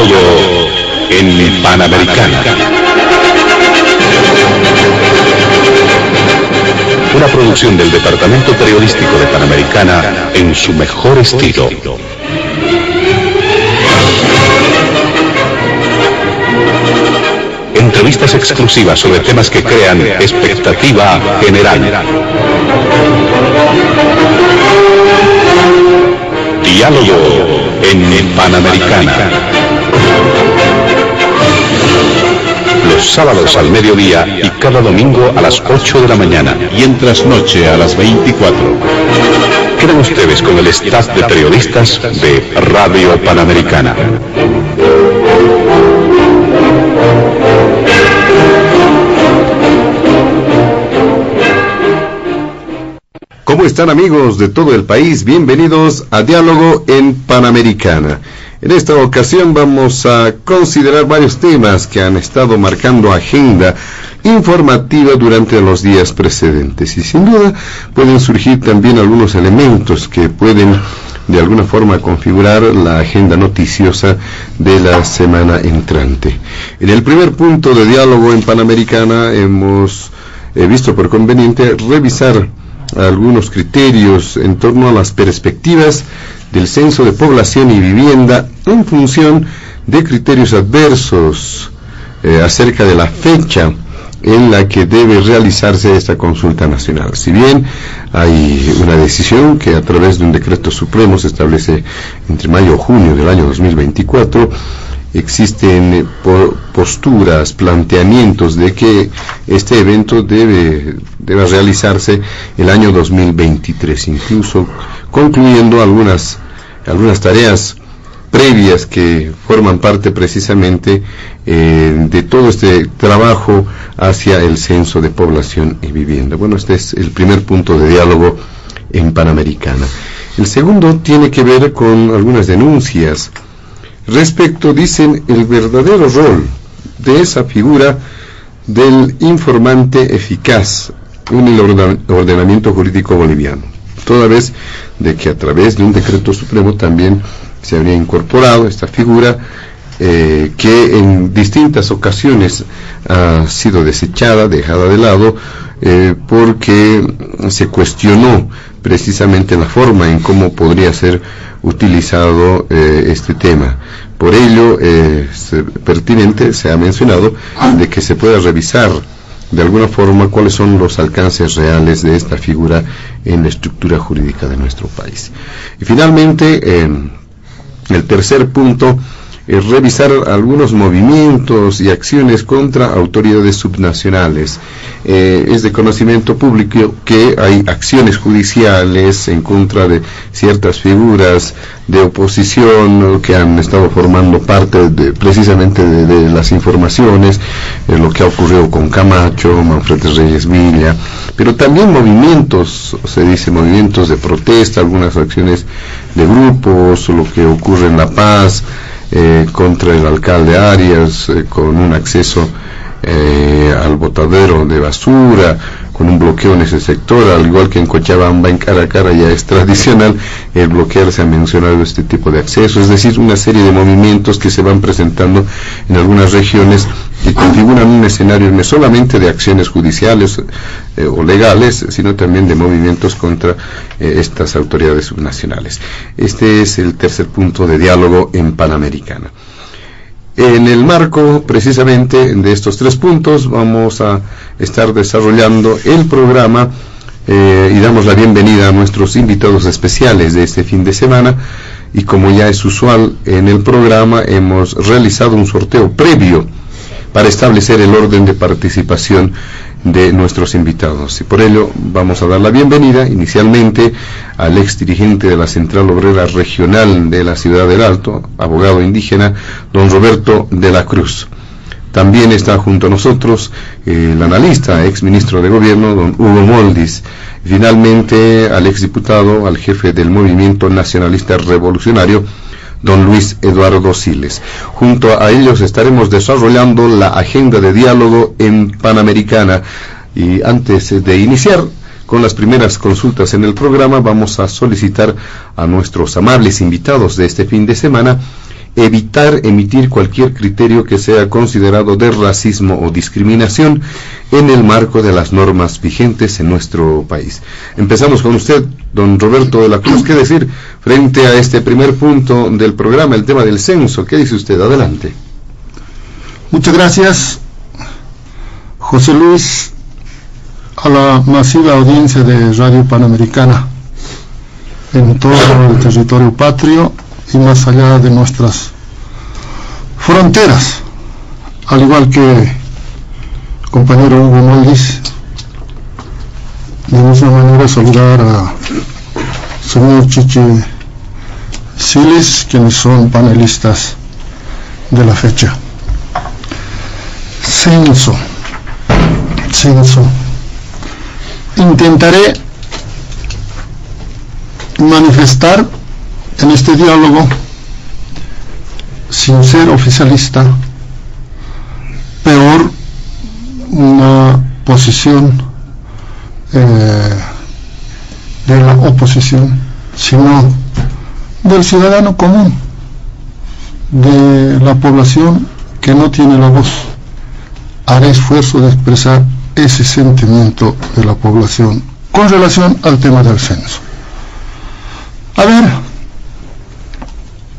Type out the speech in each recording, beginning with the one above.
Diálogo en Panamericana. Una producción del Departamento Periodístico de Panamericana en su mejor estilo. Entrevistas exclusivas sobre temas que crean expectativa general. Diálogo en Panamericana. Los sábados al mediodía y cada domingo a las 8 de la mañana. Y en trasnoche a las 24. Quedan ustedes con el staff de periodistas de Radio Panamericana. ¿Cómo están, amigos de todo el país? Bienvenidos a Diálogo en Panamericana. En esta ocasión vamos a considerar varios temas que han estado marcando agenda informativa durante los días precedentes, y sin duda pueden surgir también algunos elementos que pueden de alguna forma configurar la agenda noticiosa de la semana entrante. En el primer punto de Diálogo en Panamericana hemos visto por conveniente revisar algunos criterios en torno a las perspectivas del censo de población y vivienda en función de criterios adversos acerca de la fecha en la que debe realizarse esta consulta nacional. Si bien hay una decisión que a través de un decreto supremo se establece entre mayo o junio del año 2024, existen posturas, planteamientos de que este evento debe realizarse el año 2023, incluso concluyendo algunas tareas previas que forman parte precisamente de todo este trabajo hacia el censo de población y vivienda. Bueno, este es el primer punto de diálogo en Panamericana. El segundo tiene que ver con algunas denuncias respecto, dicen, el verdadero rol de esa figura del informante eficaz en el ordenamiento jurídico boliviano, toda vez de que a través de un decreto supremo también se habría incorporado esta figura que en distintas ocasiones ha sido desechada, dejada de lado, porque se cuestionó precisamente la forma en cómo podría ser utilizado este tema. Por ello, pertinente se ha mencionado de que se pueda revisar de alguna forma cuáles son los alcances reales de esta figura en la estructura jurídica de nuestro país. Y finalmente, el tercer punto es revisar algunos movimientos y acciones contra autoridades subnacionales. Es de conocimiento público que hay acciones judiciales en contra de ciertas figuras de oposición que han estado formando parte precisamente de las informaciones, lo que ha ocurrido con Camacho, Manfredes Reyes Villa, pero también movimientos, se dice movimientos de protesta, algunas acciones de grupos, lo que ocurre en La Paz, contra el alcalde Arias, con un acceso al botadero de basura, con un bloqueo en ese sector, al igual que en Cochabamba, en Caracara ya es tradicional el bloquear, se ha mencionado este tipo de acceso, es decir, una serie de movimientos que se van presentando en algunas regiones que configuran un escenario no solamente de acciones judiciales o legales, sino también de movimientos contra estas autoridades subnacionales. Este es el tercer punto de diálogo en Panamericana. En el marco precisamente de estos tres puntos vamos a estar desarrollando el programa y damos la bienvenida a nuestros invitados especiales de este fin de semana, y como ya es usual en el programa hemos realizado un sorteo previo para establecer el orden de participación de nuestros invitados, y por ello vamos a dar la bienvenida inicialmente al ex dirigente de la Central Obrera Regional de la Ciudad del Alto, abogado indígena, don Roberto de la Cruz. También está junto a nosotros el analista, ex ministro de Gobierno, don Hugo Moldis. Finalmente al ex diputado, al jefe del Movimiento Nacionalista Revolucionario, don Luis Eduardo Siles. Junto a ellos estaremos desarrollando la agenda de diálogo en Panamericana. Y antes de iniciar con las primeras consultas en el programa, vamos a solicitar a nuestros amables invitados de este fin de semana evitar emitir cualquier criterio que sea considerado de racismo o discriminación en el marco de las normas vigentes en nuestro país. Empezamos con usted, don Roberto de la Cruz. ¿Qué decir frente a este primer punto del programa, el tema del censo? ¿Qué dice usted? Adelante. Muchas gracias, José Luis, a la masiva audiencia de Radio Panamericana en todo el territorio patrio y más allá de nuestras fronteras, al igual que compañero Hugo Mollis. De misma manera saludar a señor Chiche Siles, quienes son panelistas de la fecha. Censo. Intentaré manifestar en este diálogo, sin ser oficialista, peor una posición de la oposición, sino del ciudadano común, de la población que no tiene la voz. Haré esfuerzo de expresar ese sentimiento de la población con relación al tema del censo. A ver,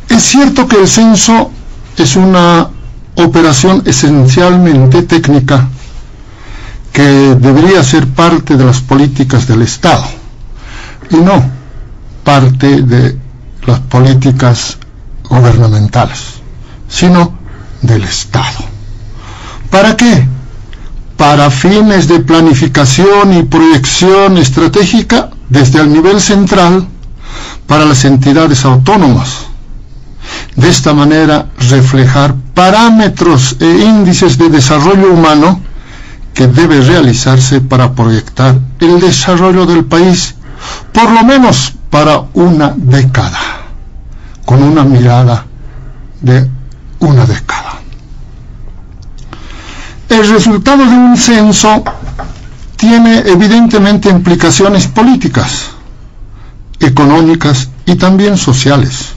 es cierto que el censo es una operación esencialmente técnica que debería ser parte de las políticas del Estado y no parte de las políticas gubernamentales, sino del Estado. ¿Para qué? Para fines de planificación y proyección estratégica desde el nivel central para las entidades autónomas. De esta manera reflejar parámetros e índices de desarrollo humano que debe realizarse para proyectar el desarrollo del país, por lo menos para una década, con una mirada de una década. El resultado de un censo tiene evidentemente implicaciones políticas, económicas y también sociales.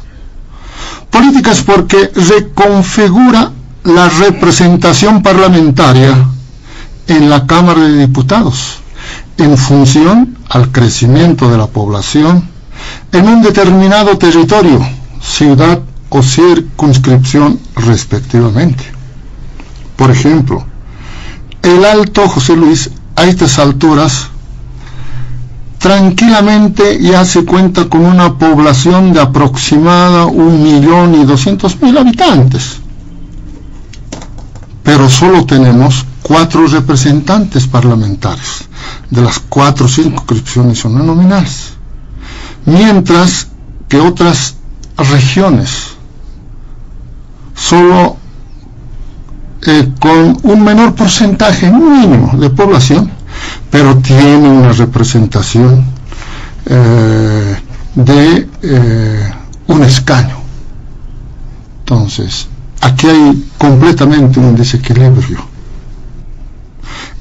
Políticas porque reconfigura la representación parlamentaria en la Cámara de Diputados en función al crecimiento de la población en un determinado territorio, ciudad o circunscripción respectivamente. Por ejemplo, el Alto, José Luis, a estas alturas tranquilamente ya se cuenta con una población de aproximada 1.200.000 habitantes, pero solo tenemos 4 representantes parlamentarios de las 4 circunscripciones uninominales, mientras que otras regiones solo con un menor porcentaje mínimo de población, pero tiene una representación de un escaño. Entonces, aquí hay completamente un desequilibrio.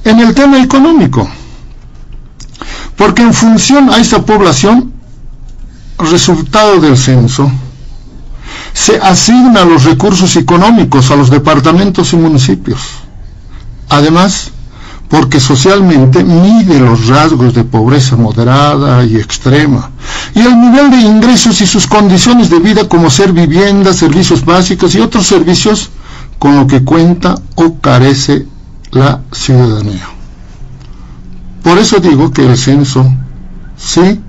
En el tema económico, porque en función a esta población, resultado del censo, se asignan los recursos económicos a los departamentos y municipios. Además, porque socialmente mide los rasgos de pobreza moderada y extrema, y el nivel de ingresos y sus condiciones de vida, como ser vivienda, servicios básicos y otros servicios con lo que cuenta o carece la ciudadanía. Por eso digo que el censo, sí,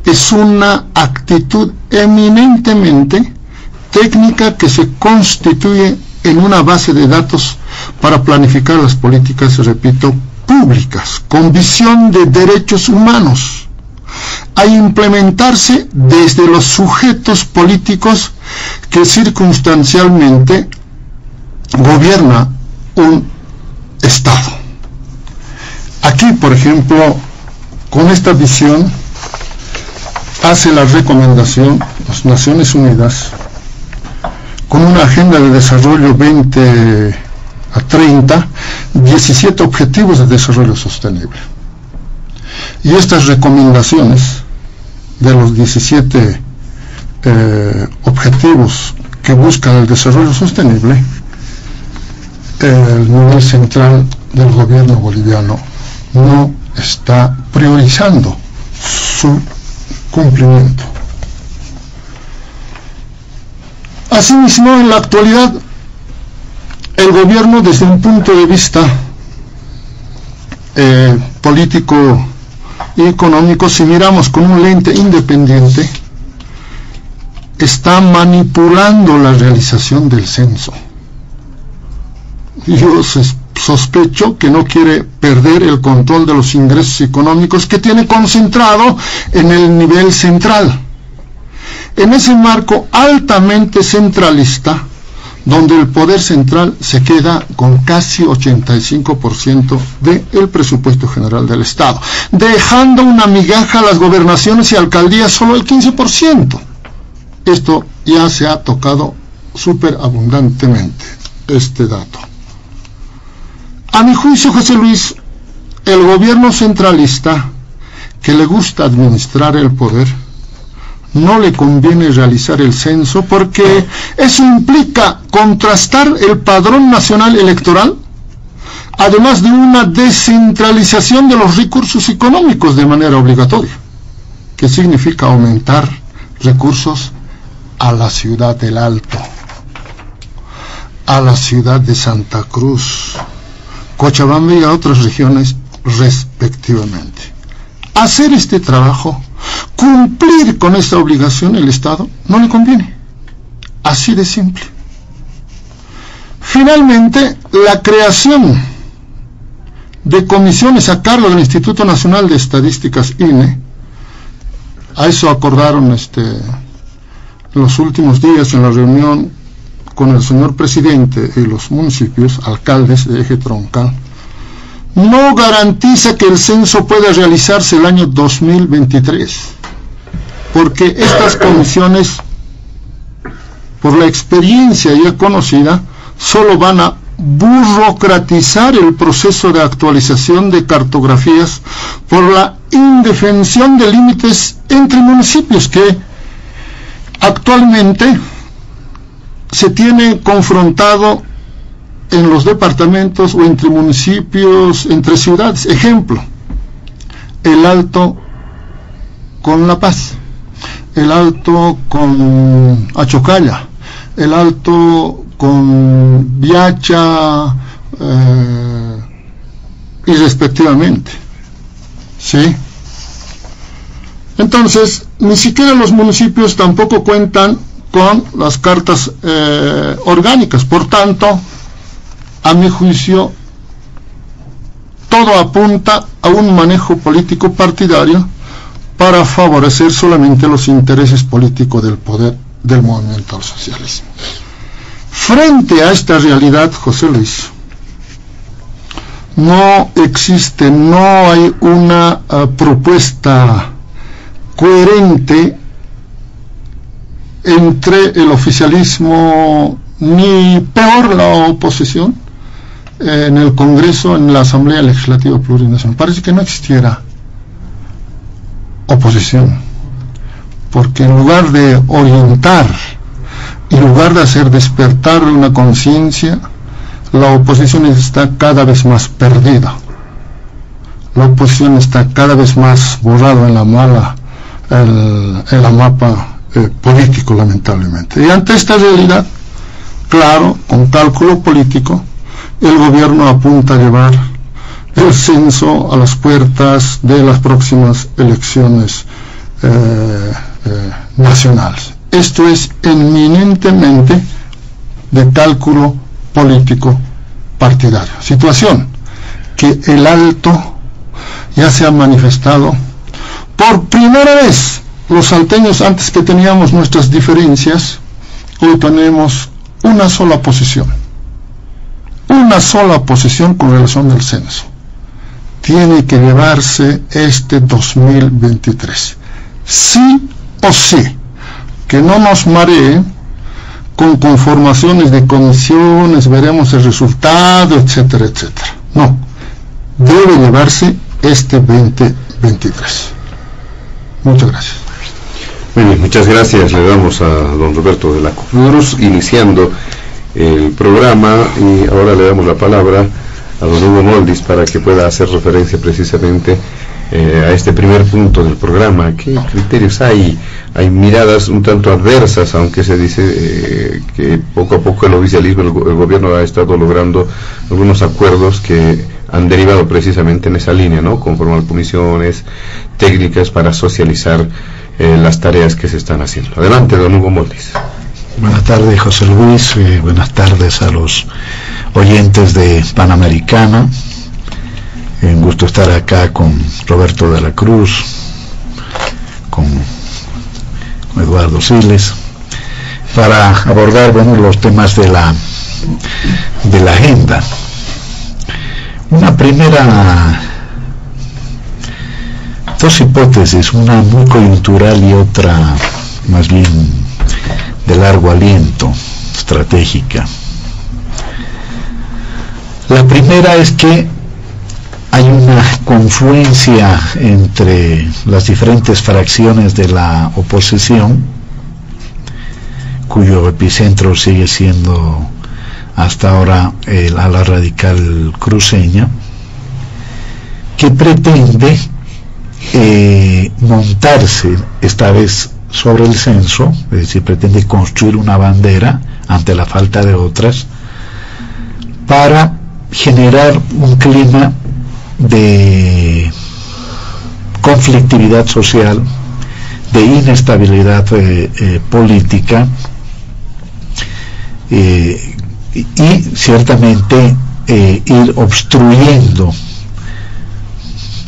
es una actitud eminentemente técnica que se constituye en una base de datos para planificar las políticas, repito, públicas, con visión de derechos humanos, a implementarse desde los sujetos políticos que circunstancialmente gobierna un Estado. Aquí, por ejemplo, con esta visión, hace la recomendación las Naciones Unidas con una agenda de desarrollo 20 a 30, 17 objetivos de desarrollo sostenible. Y estas recomendaciones de los 17 objetivos que buscan el desarrollo sostenible, el nivel central del gobierno boliviano no está priorizando su cumplimiento. Asimismo, en la actualidad, el gobierno, desde un punto de vista político y económico, si miramos con un lente independiente, está manipulando la realización del censo. Yo sospecho que no quiere perder el control de los ingresos económicos que tiene concentrado en el nivel central. En ese marco altamente centralista, donde el poder central se queda con casi 85% del presupuesto general del Estado, dejando una migaja a las gobernaciones y alcaldías solo el 15%. Esto ya se ha tocado superabundantemente, este dato. A mi juicio, José Luis, el gobierno centralista, que le gusta administrar el poder, no le conviene realizar el censo porque eso implica contrastar el padrón nacional electoral, además de una descentralización de los recursos económicos de manera obligatoria, que significa aumentar recursos a la ciudad del Alto, a la ciudad de Santa Cruz, Cochabamba y a otras regiones respectivamente. Hacer este trabajo, cumplir con esta obligación, el Estado no le conviene. Así de simple. Finalmente, la creación de comisiones a cargo del Instituto Nacional de Estadísticas, INE, a eso acordaron los últimos días en la reunión con el señor presidente y los municipios, alcaldes de eje troncal, no garantiza que el censo pueda realizarse el año 2023, porque estas comisiones, por la experiencia ya conocida, solo van a burocratizar el proceso de actualización de cartografías por la indefensión de límites entre municipios que actualmente se tiene confrontado en los departamentos o entre municipios, entre ciudades. Ejemplo, el Alto con La Paz, el Alto con Achocalla, el Alto con Viacha y respectivamente. ¿Sí? Entonces, ni siquiera los municipios tampoco cuentan con las cartas orgánicas. Por tanto, a mi juicio, todo apunta a un manejo político partidario para favorecer solamente los intereses políticos del poder del movimiento al socialismo. Frente a esta realidad, José Luis, no existe, no hay una propuesta coherente entre el oficialismo, ni peor la oposición, en el Congreso, en la Asamblea Legislativa Plurinacional. Parece que no existiera oposición, porque en lugar de orientar, en lugar de hacer despertar una conciencia, la oposición está cada vez más perdida. La oposición está cada vez más borrada en la mapa político, lamentablemente. Y ante esta realidad, claro, con cálculo político, el gobierno apunta a llevar el censo a las puertas de las próximas elecciones nacionales. Esto es eminentemente de cálculo político partidario. Situación que el Alto ya se ha manifestado por primera vez. Los salteños, antes que teníamos nuestras diferencias, hoy tenemos una sola posición con relación al censo. Tiene que llevarse este 2023, sí o sí, que no nos maree con conformaciones de comisiones, veremos el resultado, etcétera, etcétera. No, debe llevarse este 2023. Muchas gracias. Muy bien, muchas gracias. Le damos a don Roberto de la Cruz, iniciando el programa, y ahora le damos la palabra a don Hugo Moldis para que pueda hacer referencia precisamente a este primer punto del programa. ¿Qué criterios hay? Hay miradas un tanto adversas, aunque se dice que poco a poco el oficialismo, el gobierno ha estado logrando algunos acuerdos que han derivado precisamente en esa línea, ¿no? Conformar comisiones técnicas para socializar las tareas que se están haciendo. Adelante, don Hugo Moldis. Buenas tardes, José Luis. Buenas tardes a los oyentes de Panamericana. Un gusto estar acá con Roberto de la Cruz, con Eduardo Siles, para abordar, bueno, los temas de la agenda. Una primera, dos hipótesis, una muy coyuntural y otra más bien de largo aliento, estratégica. La primera es que hay una confluencia entre las diferentes fracciones de la oposición, cuyo epicentro sigue siendo hasta ahora el ala radical cruceña, que pretende montarse esta vez sobre el censo, es decir, pretende construir una bandera ante la falta de otras, para generar un clima de conflictividad social, de inestabilidad política, y ciertamente ir obstruyendo,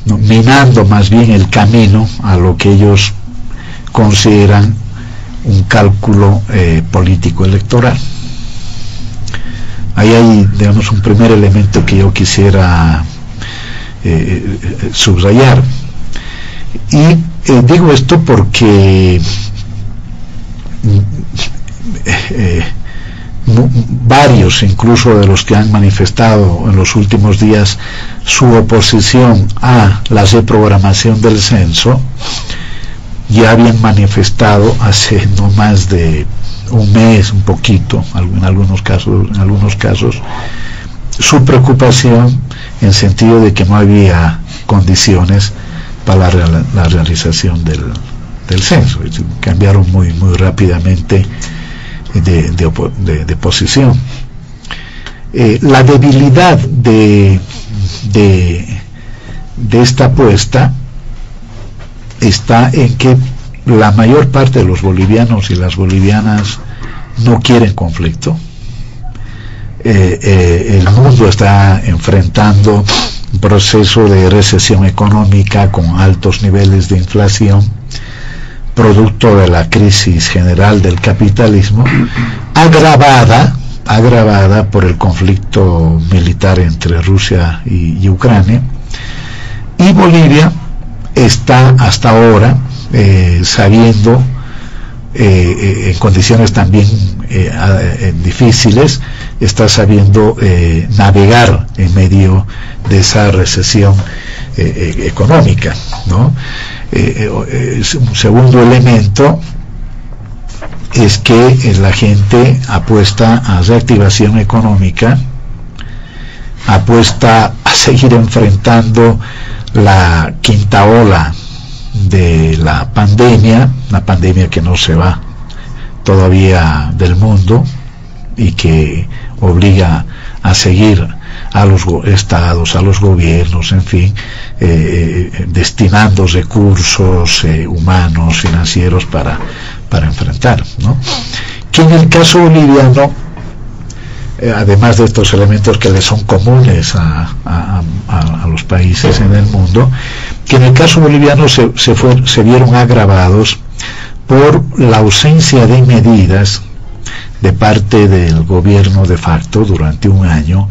¿no?, minando más bien el camino a lo que ellos consideran un cálculo político electoral. Ahí hay, digamos, un primer elemento que yo quisiera subrayar, y digo esto porque varios, incluso de los que han manifestado en los últimos días su oposición a la reprogramación del censo, ya habían manifestado hace no más de un mes, un poquito, en algunos casos, su preocupación en sentido de que no había condiciones para la realización del censo. Cambiaron muy rápidamente de posición. La debilidad de esta apuesta está en que la mayor parte de los bolivianos y las bolivianas no quieren conflicto. El mundo está enfrentando un proceso de recesión económica con altos niveles de inflación, producto de la crisis general del capitalismo, agravada por el conflicto militar entre Rusia y Ucrania, y Bolivia está hasta ahora sabiendo, en condiciones también difíciles, está sabiendo navegar en medio de esa recesión económica, ¿no? Un segundo elemento es que la gente apuesta a reactivación económica, apuesta a seguir enfrentando la quinta ola de la pandemia, una pandemia que no se va todavía del mundo y que obliga a seguir a los estados, a los gobiernos, en fin, destinando recursos humanos, financieros para enfrentar, ¿no? Que en el caso boliviano, además de estos elementos que le son comunes a los países en el mundo, que en el caso boliviano se vieron agravados por la ausencia de medidas de parte del gobierno de facto durante un año,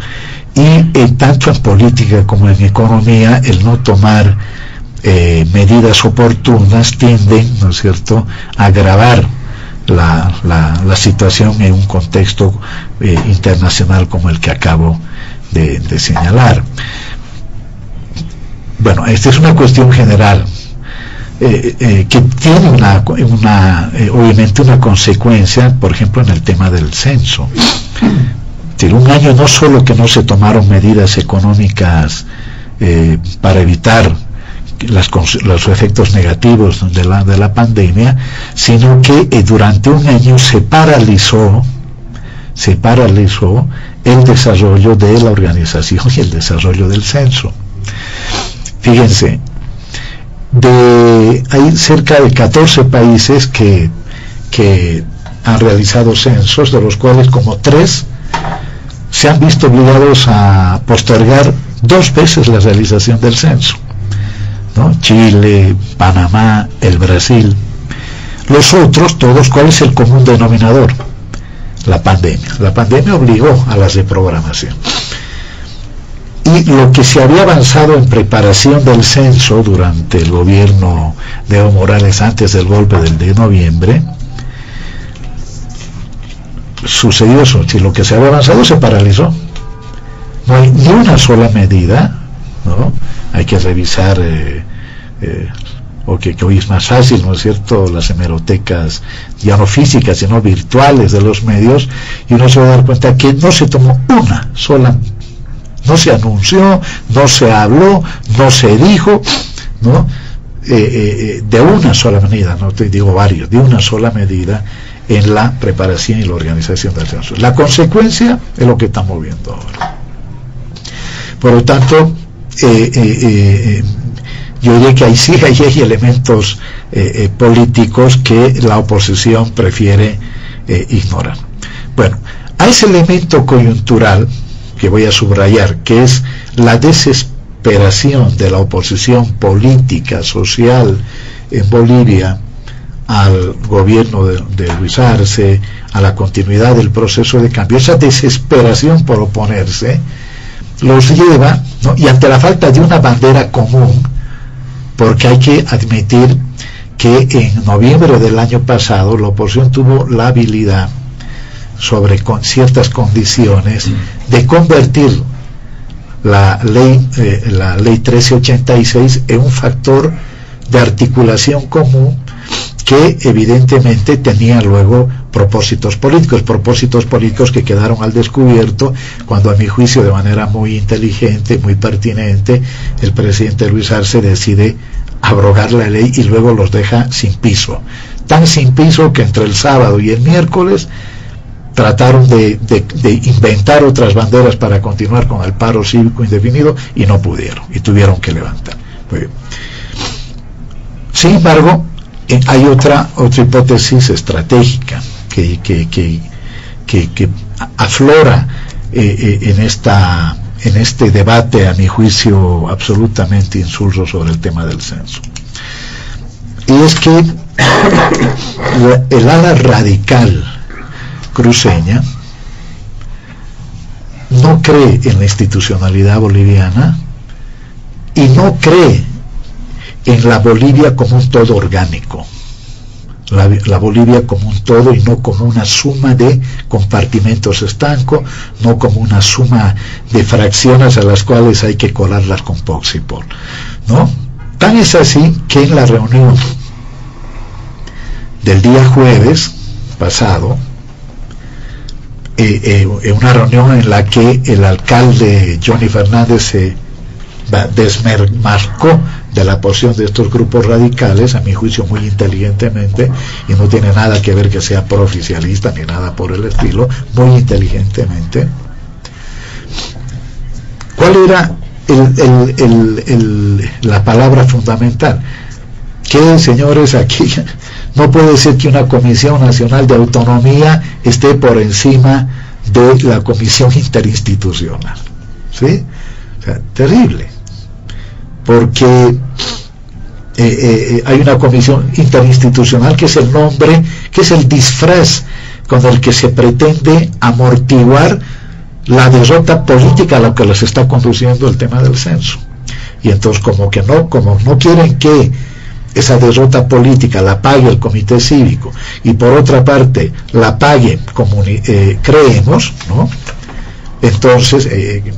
y tanto en política como en economía el no tomar medidas oportunas tienden, ¿no es cierto?, a agravar la situación en un contexto internacional como el que acabo de señalar. Bueno, esta es una cuestión general. que tiene obviamente una consecuencia, por ejemplo, en el tema del censo. Un año no solo que no se tomaron medidas económicas para evitar los efectos negativos de la pandemia, sino que durante un año se paralizó el desarrollo de la organización y el desarrollo del censo. Fíjense, hay cerca de 14 países que han realizado censos, de los cuales como 3 se han visto obligados a postergar 2 veces la realización del censo, ¿no? Chile, Panamá, el Brasil. Los otros, todos, ¿cuál es el común denominador? La pandemia. La pandemia obligó a la reprogramación. Y lo que se había avanzado en preparación del censo durante el gobierno de Evo Morales antes del golpe del de noviembre, sucedió eso. Si lo que se había avanzado se paralizó, no hay ni una sola medida, ¿no? Hay que revisar que hoy es más fácil, ¿no es cierto?, las hemerotecas ya no físicas sino virtuales de los medios, y uno se va a dar cuenta que no se tomó una sola, no se anunció, no se habló, no se dijo, ¿no? De una sola medida, no te digo varios, de una sola medida en la preparación y la organización del censo. La consecuencia es lo que estamos viendo ahora. Por lo tanto, yo diría que ahí sí hay elementos políticos que la oposición prefiere ignorar. Bueno, a ese elemento coyuntural que voy a subrayar, que es la desesperación de la oposición política, social en Bolivia al gobierno de Luis Arce, a la continuidad del proceso de cambio, esa desesperación por oponerse los lleva, ¿no? Y ante la falta de una bandera común, porque hay que admitir que en noviembre del año pasado la oposición tuvo la habilidad, con ciertas condiciones, de convertir la ley 1386 en un factor de articulación común que evidentemente tenía luego propósitos políticos que quedaron al descubierto cuando, a mi juicio, de manera muy inteligente, muy pertinente, el presidente Luis Arce decide abrogar la ley y luego los deja sin piso, tan sin piso que entre el sábado y el miércoles trataron de inventar otras banderas para continuar con el paro cívico indefinido y no pudieron, y tuvieron que levantar. Sin embargo, hay otra hipótesis estratégica que aflora en este debate, a mi juicio absolutamente insulso, sobre el tema del censo, y es que el ala radical cruceña no cree en la institucionalidad boliviana y no cree en la Bolivia como un todo orgánico, la Bolivia como un todo y no como una suma de compartimentos estancos, no como una suma de fracciones a las cuales hay que colarlas con Poxipol, ¿no? Tan es así que en la reunión del día jueves pasado, en una reunión en la que el alcalde Johnny Fernández se desmarcó de la posición de estos grupos radicales, a mi juicio muy inteligentemente, y no tiene nada que ver que sea prooficialista ni nada por el estilo, muy inteligentemente. ¿Cuál era la palabra fundamental? Que, señores, aquí no puede ser que una Comisión Nacional de Autonomía esté por encima de la Comisión Interinstitucional, ¿sí? O sea, terrible, porque hay una Comisión Interinstitucional que es el nombre, que es el disfraz con el que se pretende amortiguar la derrota política a la que les está conduciendo el tema del censo. Y entonces, como no quieren que esa derrota política la pague el comité cívico y por otra parte la pague Creemos, ¿no? entonces,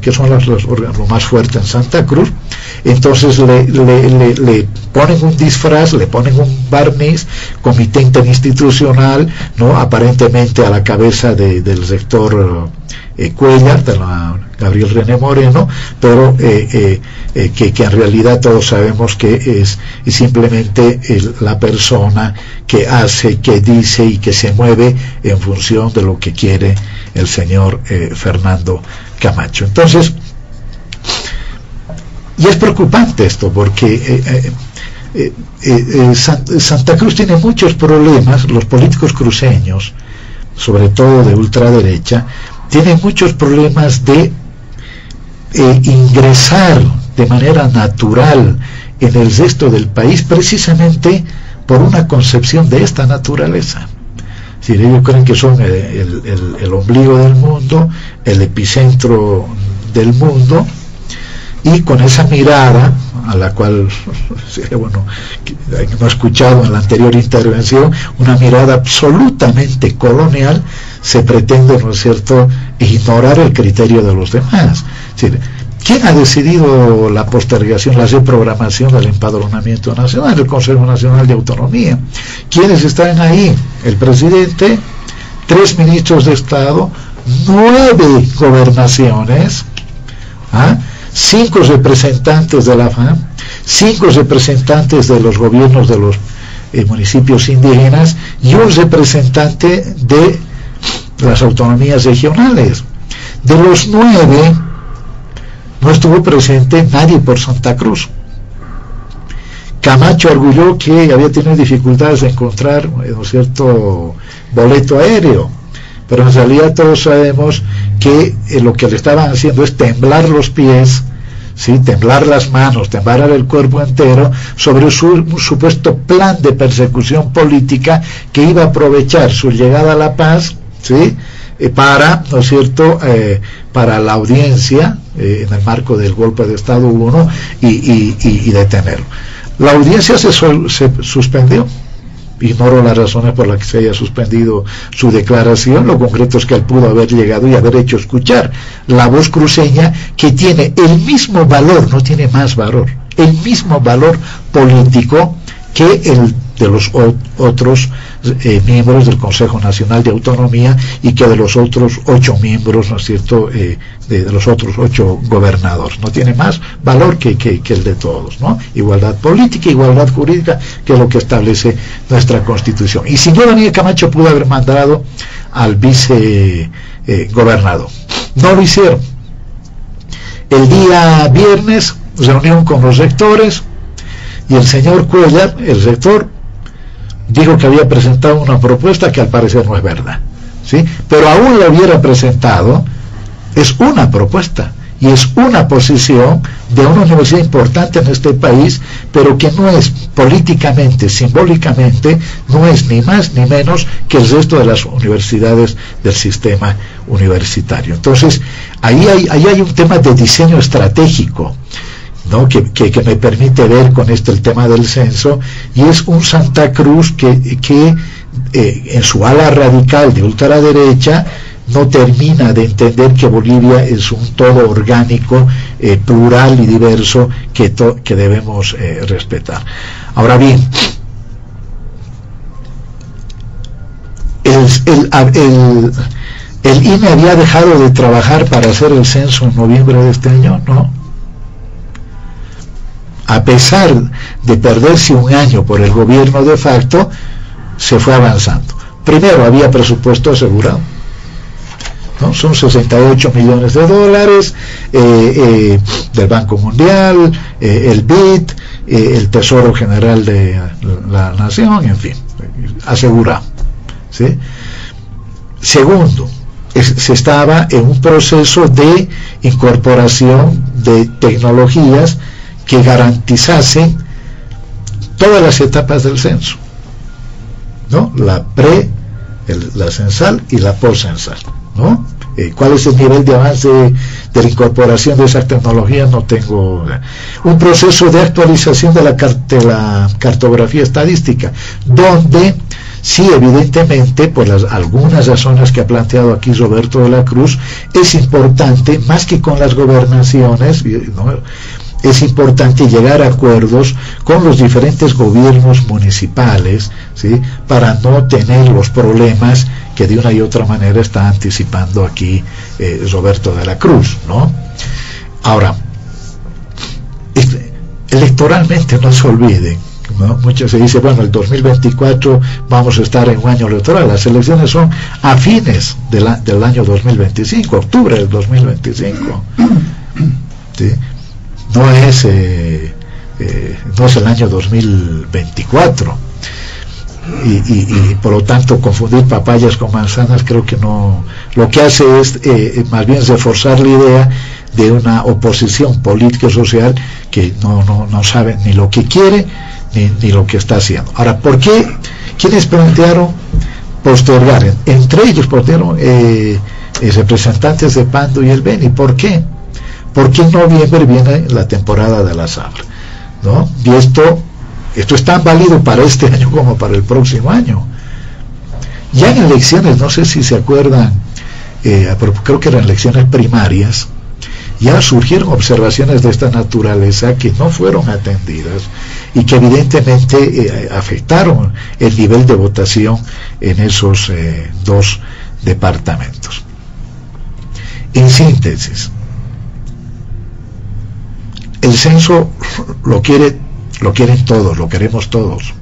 que son lo más fuerte en Santa Cruz, entonces le ponen un disfraz, le ponen un barniz, comité interinstitucional, ¿no? Aparentemente a la cabeza del rector Cuellar, de la Gabriel René Moreno, pero que en realidad todos sabemos que es simplemente la persona que hace, que dice y que se mueve en función de lo que quiere el señor Fernando Camacho. Entonces, y es preocupante esto, porque Santa Cruz tiene muchos problemas. Los políticos cruceños, sobre todo de ultraderecha, tienen muchos problemas de ingresar de manera natural en el resto del país, precisamente por una concepción de esta naturaleza. Si ellos creen que son el ombligo del mundo, el epicentro del mundo, y con esa mirada, a la cual sería bueno que no he escuchado en la anterior intervención, una mirada absolutamente colonial, se pretende, ¿no es cierto?, ignorar el criterio de los demás. Es decir, ¿quién ha decidido la postergación, la reprogramación del empadronamiento nacional? El Consejo Nacional de Autonomía. ¿Quiénes están ahí? El presidente, 3 ministros de Estado, 9 gobernaciones, 5 representantes de la FAM, 5 representantes de los gobiernos de los municipios indígenas y un representante de las autonomías regionales. De los 9 no estuvo presente nadie por Santa Cruz. Camacho arguyó que había tenido dificultades de encontrar, ¿no es cierto?, boleto aéreo, pero en realidad todos sabemos que lo que le estaban haciendo es temblar los pies, ¿sí?, temblar las manos, temblar el cuerpo entero sobre un supuesto plan de persecución política que iba a aprovechar su llegada a La Paz, ¿sí?, para, ¿no es cierto?, para la audiencia en el marco del golpe de Estado 1 y detenerlo. La audiencia se suspendió. Ignoro las razones por las que se haya suspendido su declaración. Lo concreto es que él pudo haber llegado y haber hecho escuchar la voz cruceña, que tiene el mismo valor, no tiene más valor, el mismo valor político que el de los otros miembros del Consejo Nacional de Autonomía y que de los otros 8 miembros, ¿no es cierto?, de los otros 8 gobernadores. No tiene más valor que el de todos, ¿no? Igualdad política, igualdad jurídica, que es lo que establece nuestra Constitución. Y sin duda Daniel Camacho pudo haber mandado al vicegobernador. No lo hicieron. El día viernes, reunión con los rectores, y el señor Cuellar, el rector, dijo que había presentado una propuesta que al parecer no es verdad, ¿sí? Pero aún la hubiera presentado, es una propuesta y es una posición de una universidad importante en este país, pero que no es políticamente, simbólicamente, no es ni más ni menos que el resto de las universidades del sistema universitario. Entonces, ahí hay un tema de diseño estratégico, ¿no?, que me permite ver con esto el tema del censo, y es un Santa Cruz que en su ala radical de ultraderecha no termina de entender que Bolivia es un todo orgánico, plural y diverso que debemos respetar. Ahora bien, el INE había dejado de trabajar para hacer el censo en noviembre de este año, ¿no? A pesar de perderse un año por el gobierno de facto, se fue avanzando. Primero había presupuesto asegurado, ¿no? Son 68 millones de dólares del Banco Mundial, el BID, el Tesoro General de la Nación, en fin, asegurado, ¿sí? Segundo, se estaba en un proceso de incorporación de tecnologías que garantizasen todas las etapas del censo, ¿no? La censal y la postcensal, ¿no? ¿Cuál es el nivel de avance de la incorporación de esas tecnologías? No tengo. Un proceso de actualización de la cartografía estadística, donde Sí, evidentemente, por algunas razones que ha planteado aquí Roberto de la Cruz, es importante, más que con las gobernaciones, ¿no?, es importante llegar a acuerdos con los diferentes gobiernos municipales, ¿sí?, para no tener los problemas que de una y otra manera está anticipando aquí Roberto de la Cruz, ¿no? Ahora, electoralmente no se olviden, ¿no? Mucho se dice, bueno, el 2024 vamos a estar en un año electoral. Las elecciones son a fines del año 2025, octubre del 2025, ¿sí? No es el año 2024, y por lo tanto confundir papayas con manzanas creo que no. Lo que hace es más bien reforzar la idea de una oposición política y social que no sabe ni lo que quiere ni lo que está haciendo. Ahora, ¿por qué? ¿Quiénes plantearon postergar? Entre ellos plantearon representantes de Pando y el Beni. ¿Por qué? Porque en noviembre viene la temporada de la zafra, ¿no? Y esto es tan válido para este año como para el próximo año. Ya en elecciones, no sé si se acuerdan, creo que eran elecciones primarias, ya surgieron observaciones de esta naturaleza que no fueron atendidas y que evidentemente afectaron el nivel de votación en esos dos departamentos. En síntesis, el censo lo quieren todos, lo queremos todos.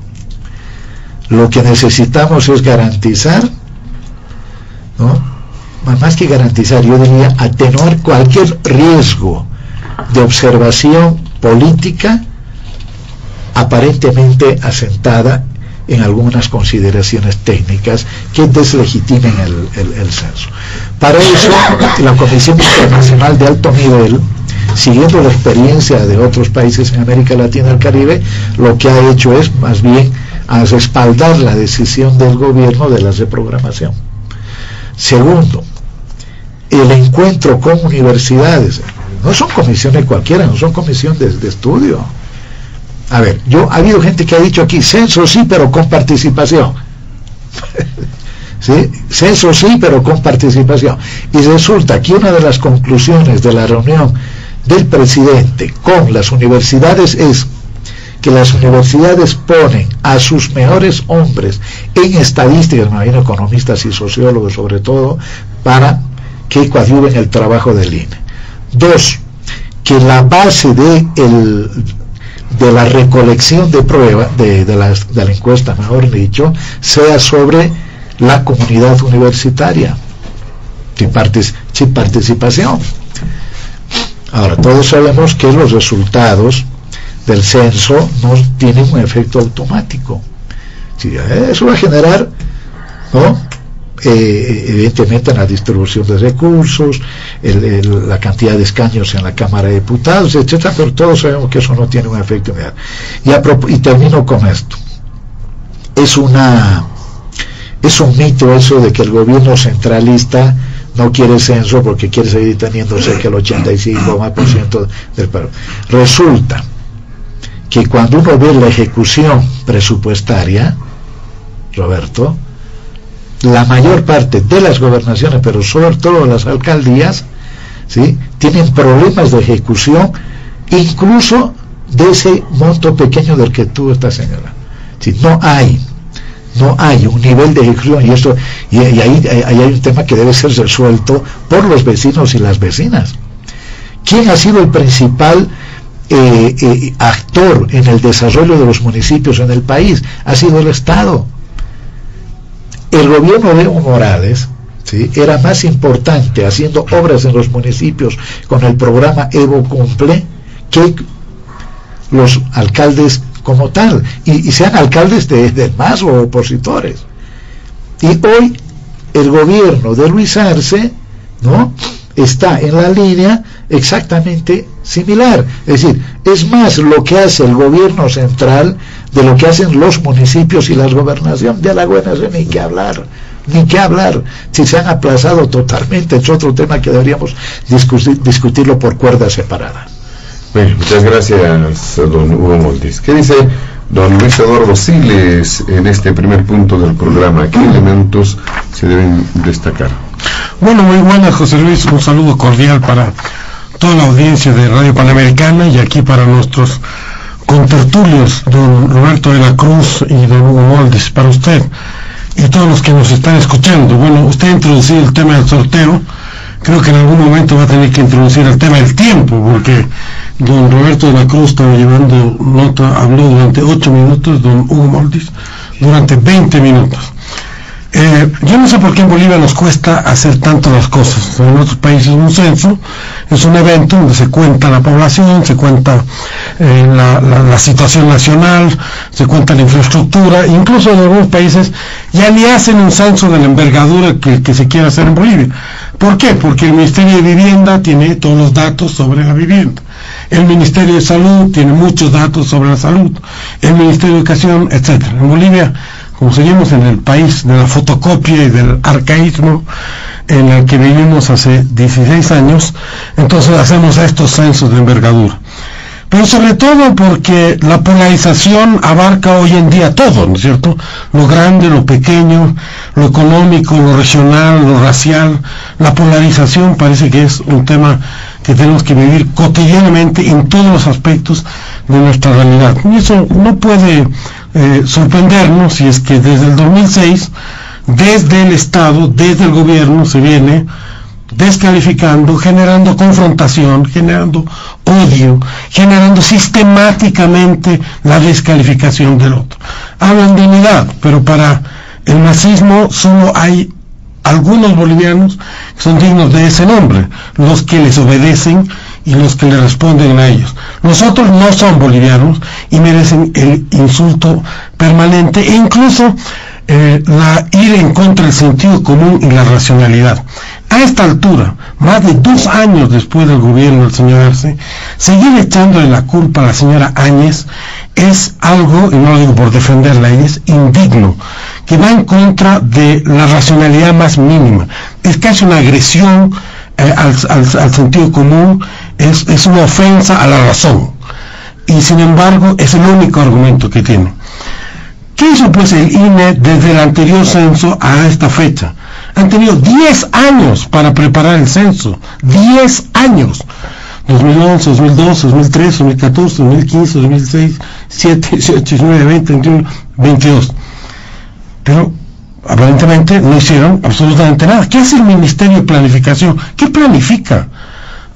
Lo que necesitamos es garantizar, ¿no?, más que garantizar, yo diría atenuar cualquier riesgo de observación política aparentemente asentada en algunas consideraciones técnicas que deslegitimen el censo. Para eso, la Comisión Internacional de Alto Nivel, siguiendo la experiencia de otros países en América Latina y el Caribe, lo que ha hecho es más bien a respaldar la decisión del gobierno de la reprogramación. Segundo, el encuentro con universidades. No son comisiones cualquiera, no son comisiones de estudio. A ver, ha habido gente que ha dicho aquí, censo sí, pero con participación. ¿Sí? Censo sí, pero con participación. Y resulta que una de las conclusiones de la reunión del presidente con las universidades es que las universidades ponen a sus mejores hombres en estadísticas, me imagino economistas y sociólogos sobre todo, para que coadyuven el trabajo del INE. Dos, que la base de la recolección de pruebas, de la encuesta, mejor dicho, sea sobre la comunidad universitaria, sin participación. Ahora, todos sabemos que los resultados del censo no tienen un efecto automático. Sí, eso va a generar, ¿no?, evidentemente en la distribución de recursos, la cantidad de escaños en la Cámara de Diputados, etcétera, pero todos sabemos que eso no tiene un efecto inmediato. Y termino con esto. Es un mito eso de que el gobierno centralista no quiere censo porque quiere seguir teniendo cerca del 85% del pueblo. Resulta que cuando uno ve la ejecución presupuestaria, Roberto, la mayor parte de las gobernaciones, pero sobre todo las alcaldías, ¿sí?, tienen problemas de ejecución, incluso de ese monto pequeño del que tú estás señalando. ¿Sí? No hay un nivel de ejecución, y ahí hay un tema que debe ser resuelto por los vecinos y las vecinas. ¿Quién ha sido el principal actor en el desarrollo de los municipios en el país? Ha sido el Estado. El gobierno de Evo Morales, ¿sí?, era más importante haciendo obras en los municipios con el programa Evo Cumple que los alcaldes como tal, y sean alcaldes de MAS o opositores. Y hoy el gobierno de Luis Arce, ¿no?, está en la línea exactamente similar. Es decir, es más lo que hace el gobierno central de lo que hacen los municipios y las gobernaciones. De Alajuelense ni que hablar. Si se han aplazado totalmente, es otro tema que deberíamos discutirlo por cuerda separada. Bueno, muchas gracias, don Hugo Montes. ¿Qué dice Don Luis Eduardo Siles, en este primer punto del programa, ¿qué elementos se deben destacar? Bueno, muy buenas, José Luis, un saludo cordial para toda la audiencia de Radio Panamericana y aquí para nuestros contertulios, don Roberto de la Cruz y don Hugo Moldes, para usted y todos los que nos están escuchando. Bueno, usted ha introducido el tema del sorteo, creo que en algún momento va a tener que introducir el tema del tiempo, porque don Roberto de la Cruz estaba llevando nota, habló durante 8 minutos, don Hugo Moldes durante 20 minutos. Yo no sé por qué en Bolivia nos cuesta hacer tanto las cosas. En otros países un censo es un evento donde se cuenta la población, se cuenta la situación nacional, se cuenta la infraestructura, incluso en algunos países ya ni hacen un censo de la envergadura que se quiere hacer en Bolivia. ¿Por qué? Porque el Ministerio de Vivienda tiene todos los datos sobre la vivienda, el Ministerio de Salud tiene muchos datos sobre la salud, el Ministerio de Educación, etcétera. En Bolivia, como seguimos en el país de la fotocopia y del arcaísmo en el que vivimos hace 16 años, entonces hacemos estos censos de envergadura. Pero sobre todo porque la polarización abarca hoy en día todo, ¿no es cierto? Lo grande, lo pequeño, lo económico, lo regional, lo racial. La polarización parece que es un tema que tenemos que vivir cotidianamente en todos los aspectos de nuestra realidad. Y eso no puede sorprendernos si es que desde el 2006, desde el Estado, desde el gobierno, se viene descalificando, generando confrontación, generando odio, generando sistemáticamente la descalificación del otro. Hablan de unidad, pero para el nazismo solo hay algunos bolivianos que son dignos de ese nombre, los que les obedecen y los que le responden a ellos. Los otros no son bolivianos y merecen el insulto permanente e incluso ir en contra del sentido común y la racionalidad. A esta altura, más de 2 años después del gobierno del señor Arce, seguir echándole la culpa a la señora Áñez es algo, y no lo digo por defenderla, es indigno, que va en contra de la racionalidad más mínima. Es casi una agresión al sentido común, es una ofensa a la razón, y sin embargo es el único argumento que tiene. ¿Qué hizo pues el INE desde el anterior censo a esta fecha? Han tenido 10 años para preparar el censo, 10 años, 2011, 2012, 2013, 2014, 2015, 2016, 17, 18, 19, 20, 21, 22. Pero aparentemente no hicieron absolutamente nada. ¿Qué hace el Ministerio de Planificación? ¿Qué planifica?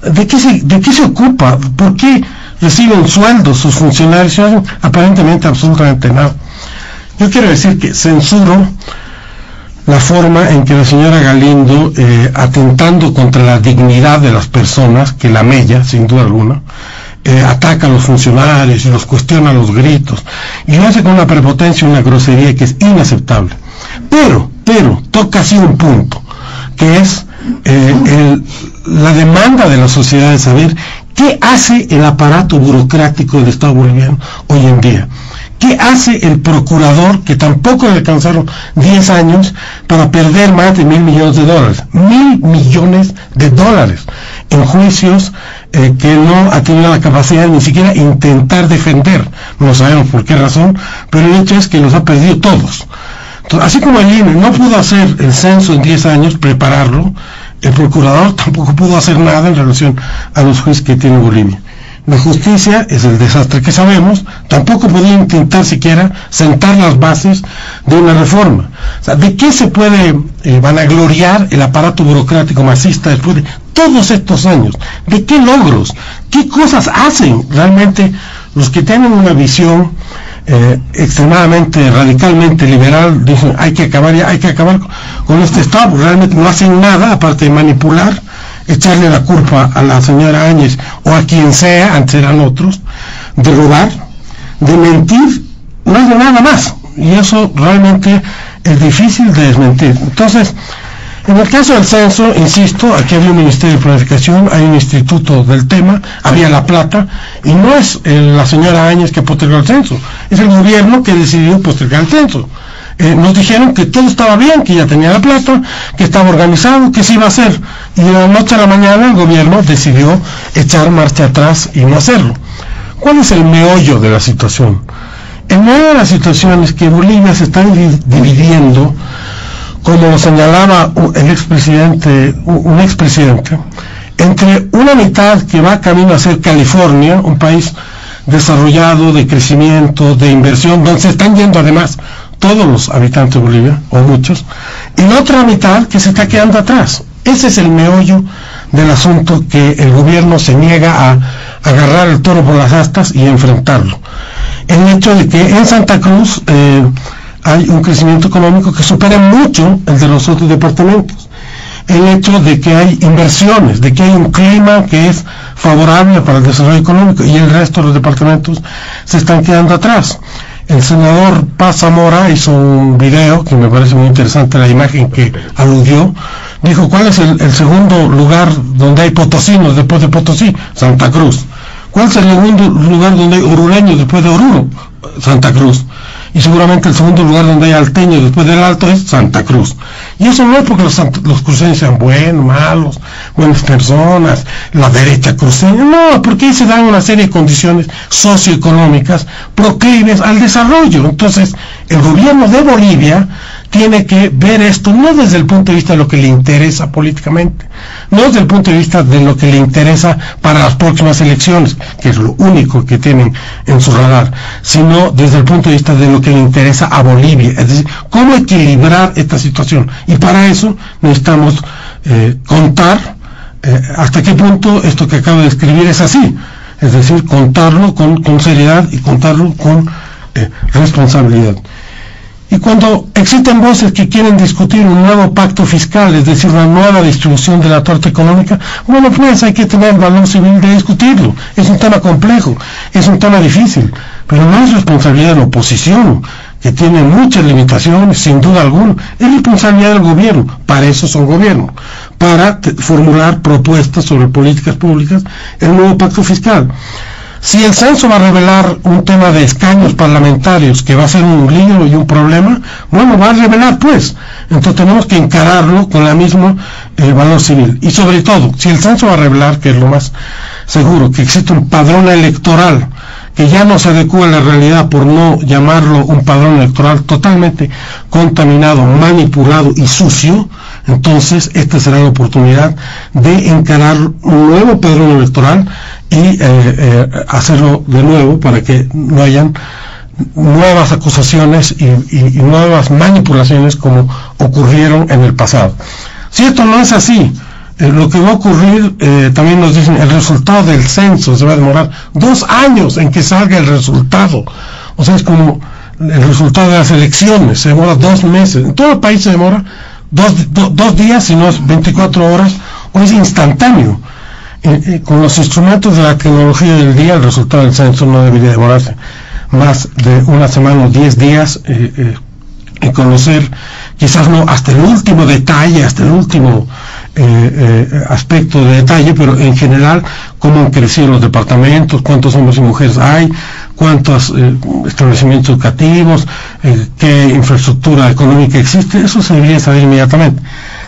¿De qué se ocupa? ¿Por qué reciben sueldos sus funcionarios? No hacen aparentemente absolutamente nada. Yo quiero decir que censuro la forma en que la señora Galindo, atentando contra la dignidad de las personas, que la mella, sin duda alguna, ataca a los funcionarios y los cuestiona a los gritos, y lo hace con una prepotencia y una grosería que es inaceptable. Pero, toca así un punto, que es la demanda de la sociedad de saber qué hace el aparato burocrático del Estado boliviano hoy en día. ¿Qué hace el procurador, que tampoco le alcanzaron 10 años para perder más de $1.000 millones? $1.000 millones en juicios que no ha tenido la capacidad de ni siquiera intentar defender? No sabemos por qué razón, pero el hecho es que los ha perdido todos. Entonces, así como el INE no pudo hacer el censo en 10 años, prepararlo, el procurador tampoco pudo hacer nada en relación a los jueces que tiene Bolivia. La justicia es el desastre que sabemos, tampoco podía intentar siquiera sentar las bases de una reforma. O sea, ¿de qué se puede vanagloriar el aparato burocrático masista después de todos estos años? ¿De qué logros? ¿Qué cosas hacen realmente los que tienen una visión extremadamente, radicalmente liberal? Dicen, hay que acabar con este Estado, realmente no hacen nada aparte de manipular, echarle la culpa a la señora Áñez o a quien sea, antes eran otros, de robar, de mentir, no hay nada más, y eso realmente es difícil de desmentir. Entonces, en el caso del censo, insisto, aquí había un Ministerio de Planificación, hay un instituto del tema, había la plata, y no es la señora Áñez que postergó el censo, es el gobierno que decidió postergar el censo. Nos dijeron que todo estaba bien, que ya tenía la plata, que estaba organizado, que se iba a hacer, y de la noche a la mañana el gobierno decidió echar marcha atrás y no hacerlo. ¿Cuál es el meollo de la situación? En medio de la situación es que Bolivia se está dividiendo, como lo señalaba un expresidente, entre una mitad que va camino a ser California, un país desarrollado, de crecimiento, de inversión, donde se están yendo además todos los habitantes de Bolivia, o muchos, y la otra mitad que se está quedando atrás. Ese es el meollo del asunto, que el gobierno se niega a agarrar el toro por las astas y enfrentarlo. El hecho de que en Santa Cruz hay un crecimiento económico que supera mucho el de los otros departamentos. El hecho de que hay inversiones, de que hay un clima que es favorable para el desarrollo económico, y el resto de los departamentos se están quedando atrás. El senador Paz Zamora hizo un video que me parece muy interesante, la imagen que aludió. Dijo: ¿cuál es el segundo lugar donde hay potosinos después de Potosí? Santa Cruz. ¿Cuál es el segundo lugar donde hay orureños después de Oruro? Santa Cruz. Y seguramente el segundo lugar donde hay alteños después del Alto es Santa Cruz. Y eso no es porque los cruceños sean buenos, malos, buenas personas, la derecha cruceña, no, porque ahí se dan una serie de condiciones socioeconómicas proclives al desarrollo. Entonces, el gobierno de Bolivia tiene que ver esto no desde el punto de vista de lo que le interesa políticamente, no desde el punto de vista de lo que le interesa para las próximas elecciones, que es lo único que tienen en su radar, sino desde el punto de vista de lo que le interesa a Bolivia, es decir, cómo equilibrar esta situación. Y para eso necesitamos contar hasta qué punto esto que acabo de describir es así, es decir, contarlo con seriedad y contarlo con responsabilidad. Y cuando existen voces que quieren discutir un nuevo pacto fiscal, es decir, una nueva distribución de la torta económica, bueno, pues hay que tener el valor civil de discutirlo. Es un tema complejo, es un tema difícil, pero no es responsabilidad de la oposición, que tiene muchas limitaciones, sin duda alguna. Es responsabilidad del gobierno, para eso son gobierno, para formular propuestas sobre políticas públicas, el nuevo pacto fiscal. Si el censo va a revelar un tema de escaños parlamentarios que va a ser un lío y un problema, bueno, va a revelar pues. Entonces tenemos que encararlo con la misma valor civil. Y sobre todo, si el censo va a revelar, que es lo más seguro, que existe un padrón electoral que ya no se adecua a la realidad, por no llamarlo un padrón electoral totalmente contaminado, manipulado y sucio, entonces esta será la oportunidad de encarar un nuevo padrón electoral y hacerlo de nuevo para que no hayan nuevas acusaciones y nuevas manipulaciones como ocurrieron en el pasado. Si esto no es así, lo que va a ocurrir, también nos dicen, el resultado del censo se va a demorar 2 años en que salga el resultado. O sea, es como el resultado de las elecciones, se demora 2 meses. En todo el país se demora 2 días, si no es 24 horas, o es instantáneo. Con los instrumentos de la tecnología del día, el resultado del censo no debería demorarse más de 1 semana o 10 días, y conocer, quizás no hasta el último detalle, hasta el último aspecto de detalle, pero en general cómo han crecido los departamentos, cuántos hombres y mujeres hay, cuántos establecimientos educativos, qué infraestructura económica existe. Eso se debería saber inmediatamente.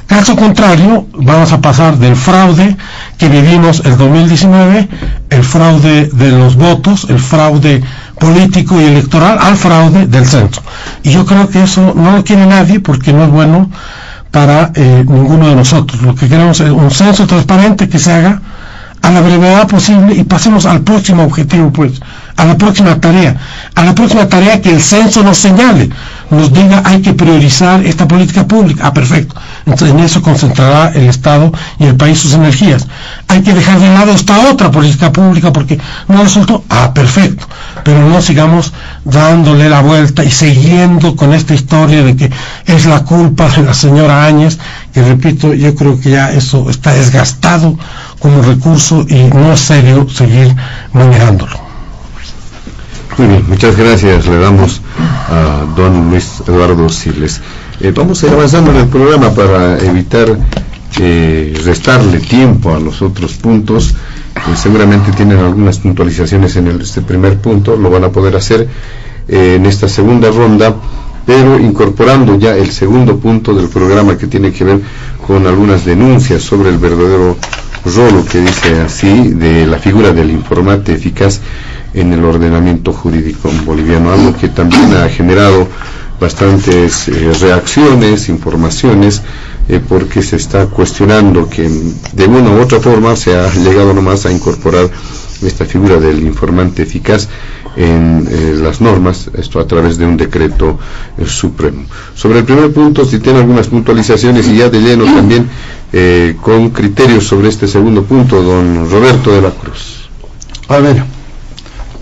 Caso contrario, vamos a pasar del fraude que vivimos el 2019, el fraude de los votos, el fraude político y electoral, al fraude del censo. Y yo creo que eso no lo quiere nadie, porque no es bueno para ninguno de nosotros. Lo que queremos es un censo transparente que se haga a la brevedad posible y pasemos al próximo objetivo, pues, a la próxima tarea que el censo nos señale, nos diga: hay que priorizar esta política pública. Perfecto. Entonces en eso concentrará el Estado y el país sus energías. Hay que dejar de lado esta otra política pública porque no resultó. Perfecto. Pero no sigamos dándole la vuelta y siguiendo con esta historia de que es la culpa de la señora Áñez, que, repito, yo creo que ya eso está desgastado como recurso y no es serio seguir manejándolo. Muy bien, muchas gracias. Le damos a don Luis Eduardo Siles. Vamos a ir avanzando en el programa para evitar restarle tiempo a los otros puntos. Seguramente tienen algunas puntualizaciones en este primer punto, lo van a poder hacer en esta segunda ronda, pero incorporando ya el segundo punto del programa, que tiene que ver con algunas denuncias sobre el verdadero rol, que dice así, de la figura del informante eficaz en el ordenamiento jurídico boliviano, algo que también ha generado bastantes reacciones, informaciones, porque se está cuestionando que de una u otra forma se ha llegado nomás a incorporar esta figura del informante eficaz en las normas, esto a través de un decreto supremo. Sobre el primer punto, si tiene algunas puntualizaciones y ya de lleno también con criterios sobre este segundo punto, don Roberto de la Cruz. A ver,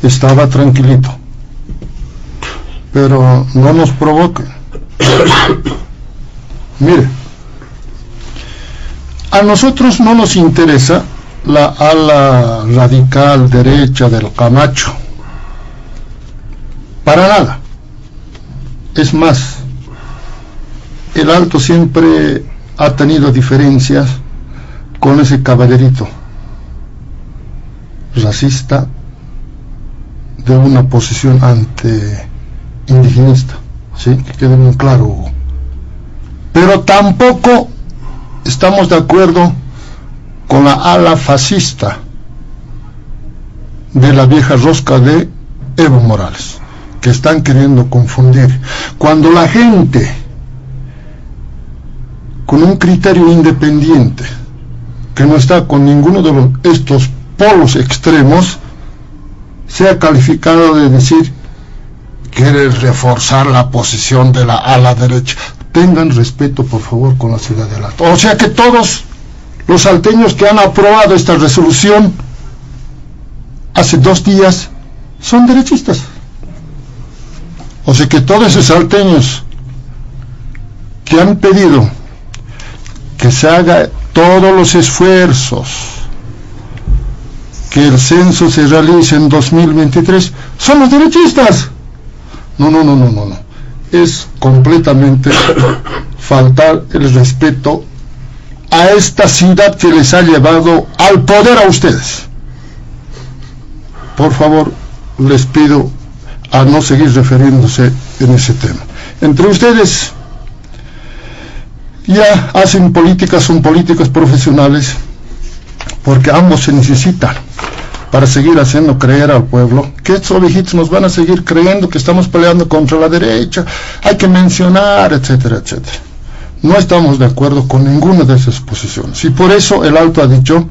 estaba tranquilito, pero no nos provoquen. Mire, a nosotros no nos interesa la ala radical derecha del Camacho, para nada. Es más, el Alto siempre ha tenido diferencias con ese caballerito racista de una posición anti-indigenista, ¿sí? Que quede muy claro, Hugo. Pero tampoco estamos de acuerdo con la ala fascista de la vieja rosca de Evo Morales, que están queriendo confundir. Cuando la gente con un criterio independiente, que no está con ninguno de estos polos extremos, sea calificado de decir quiere reforzar la posición de la ala derecha. Tengan respeto, por favor, con la ciudad del Alto. O sea que todos los salteños que han aprobado esta resolución hace 2 días son derechistas. O sea que todos esos salteños que han pedido que se haga todos los esfuerzos, que el censo se realice en 2023, son los derechistas. No. Es completamente faltar el respeto a esta ciudad que les ha llevado al poder a ustedes. Por favor, les pido a no seguir refiriéndose en ese tema. Entre ustedes ya hacen políticas, son políticos profesionales, porque ambos se necesitan para seguir haciendo creer al pueblo que estos viejitos nos van a seguir creyendo que estamos peleando contra la derecha, hay que mencionar, etcétera, etcétera. No estamos de acuerdo con ninguna de esas posiciones, y por eso el Alto ha dicho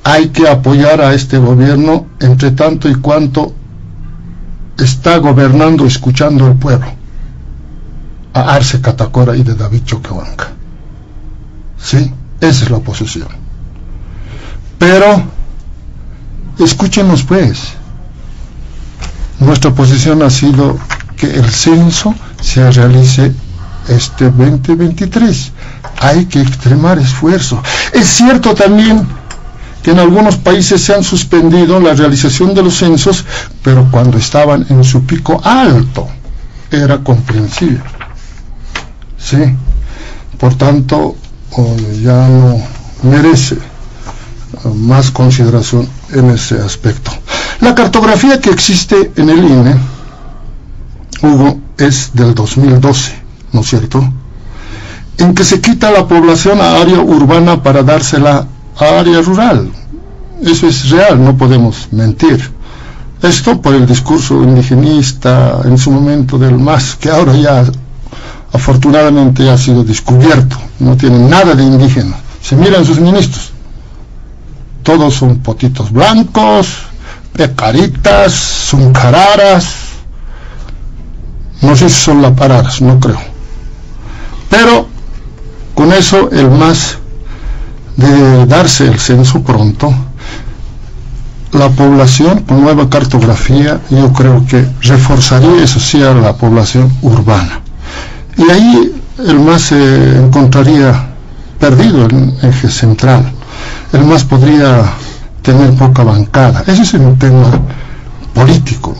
hay que apoyar a este gobierno entre tanto y cuanto está gobernando escuchando al pueblo, a Arce Catacora y de David Choquehuanca. Sí, esa es la posición. Pero escúchenos pues, nuestra posición ha sido que el censo se realice este 2023. Hay que extremar esfuerzo. Es cierto también que en algunos países se han suspendido la realización de los censos, pero cuando estaban en su pico alto era comprensible. Sí, por tanto ya no merece más consideración en ese aspecto. La cartografía que existe en el INE, Hugo, es del 2012, ¿no es cierto?, en que se quita la población a área urbana para dársela a área rural. Eso es real, no podemos mentir. Esto por el discurso indigenista en su momento del MAS, que ahora ya afortunadamente ya ha sido descubierto, no tienen nada de indígena. Se miran sus ministros, todos son potitos blancos, pecaritas, zuncararas, no sé si son lapararas, no creo. Pero con eso el MAS, de darse el censo pronto, la población con nueva cartografía, yo creo que reforzaría, eso sí, a la población urbana. Y ahí el MAS se encontraría perdido en el eje central. El MAS podría tener poca bancada. Ese es un tema político.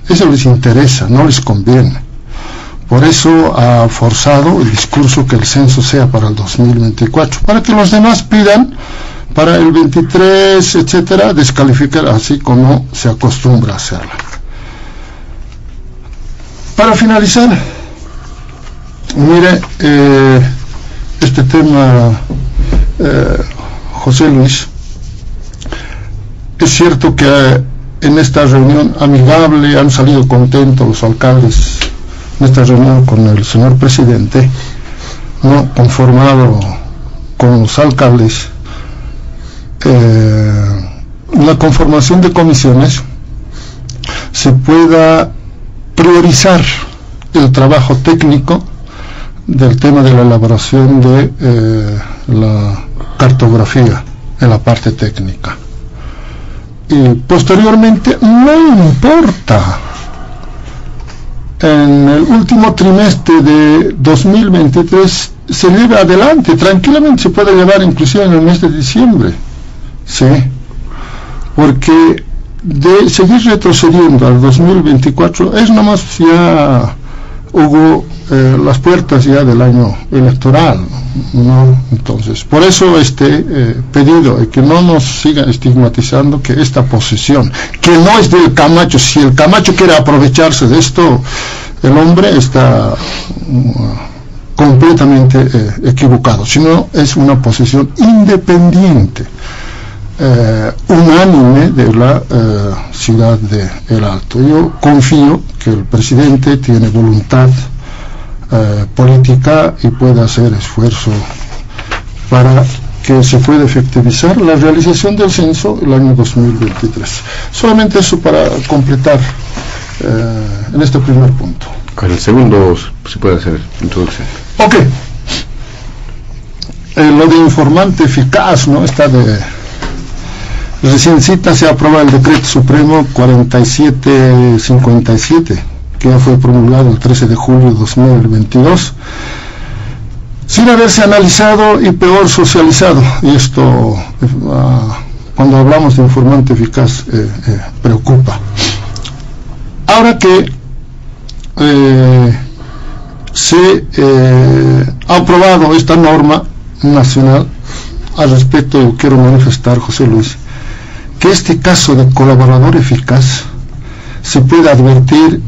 Eso les interesa, no les conviene. Por eso ha forzado el discurso que el censo sea para el 2024, para que los demás pidan para el 23, etcétera, descalificar, así como se acostumbra a hacerlo. Para finalizar, mire, este tema, José Luis, es cierto que en esta reunión amigable, han salido contentos los alcaldes en esta reunión con el señor presidente, ¿no?, conformado con los alcaldes, la conformación de comisiones, se pueda priorizar el trabajo técnico del tema de la elaboración de la cartografía en la parte técnica. Y posteriormente, no importa, en el último trimestre de 2023 se lleva adelante, tranquilamente se puede llevar inclusive en el mes de diciembre, ¿sí? Porque de seguir retrocediendo al 2024 es nomás ya hubo las puertas ya del año electoral, ¿no? Entonces, por eso pedido de que no nos sigan estigmatizando que esta posesión, que no es del Camacho. Si el Camacho quiere aprovecharse de esto, el hombre está completamente equivocado, sino es una posesión independiente, unánime de la ciudad de El Alto. Yo confío que el presidente tiene voluntad política y puede hacer esfuerzo para que se pueda efectivizar la realización del censo el año 2023. Solamente eso para completar en este primer punto. Con el segundo se puede hacer introducción. Ok. Lo de informante eficaz, ¿no? Reciencita se aprueba el decreto supremo 4757, que ya fue promulgado el 13 de julio de 2022, sin haberse analizado y peor socializado. Y esto, cuando hablamos de informante eficaz, preocupa. Ahora que se ha aprobado esta norma nacional, al respecto yo quiero manifestar, José Luis, que este caso de colaborador eficaz se puede advertir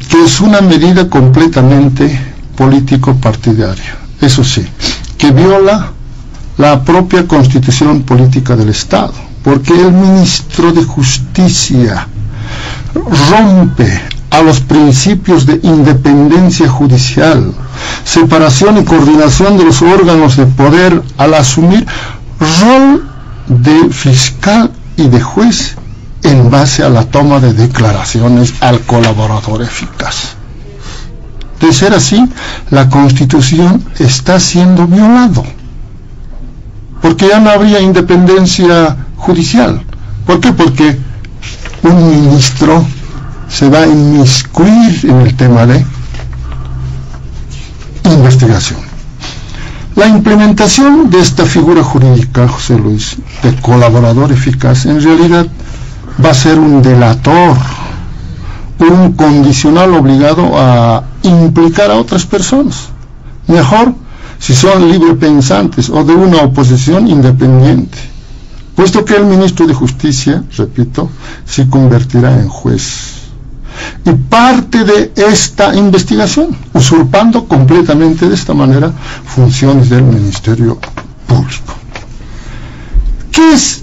que es una medida completamente político-partidaria, eso sí, que viola la propia Constitución política del Estado, porque el ministro de Justicia rompe a los principios de independencia judicial, separación y coordinación de los órganos de poder al asumir rol de fiscal y de juez en base a la toma de declaraciones al colaborador eficaz. De ser así, la Constitución está siendo violado, porque ya no habría independencia judicial. ¿Por qué? Porque un ministro se va a inmiscuir en el tema de investigación. La implementación de esta figura jurídica, José Luis, de colaborador eficaz, en realidad va a ser un delator, un condicional obligado a implicar a otras personas. Mejor si son librepensantes o de una oposición independiente, puesto que el ministro de Justicia, repito, se convertirá en juez y parte de esta investigación, usurpando completamente de esta manera funciones del Ministerio Público. ¿Qué es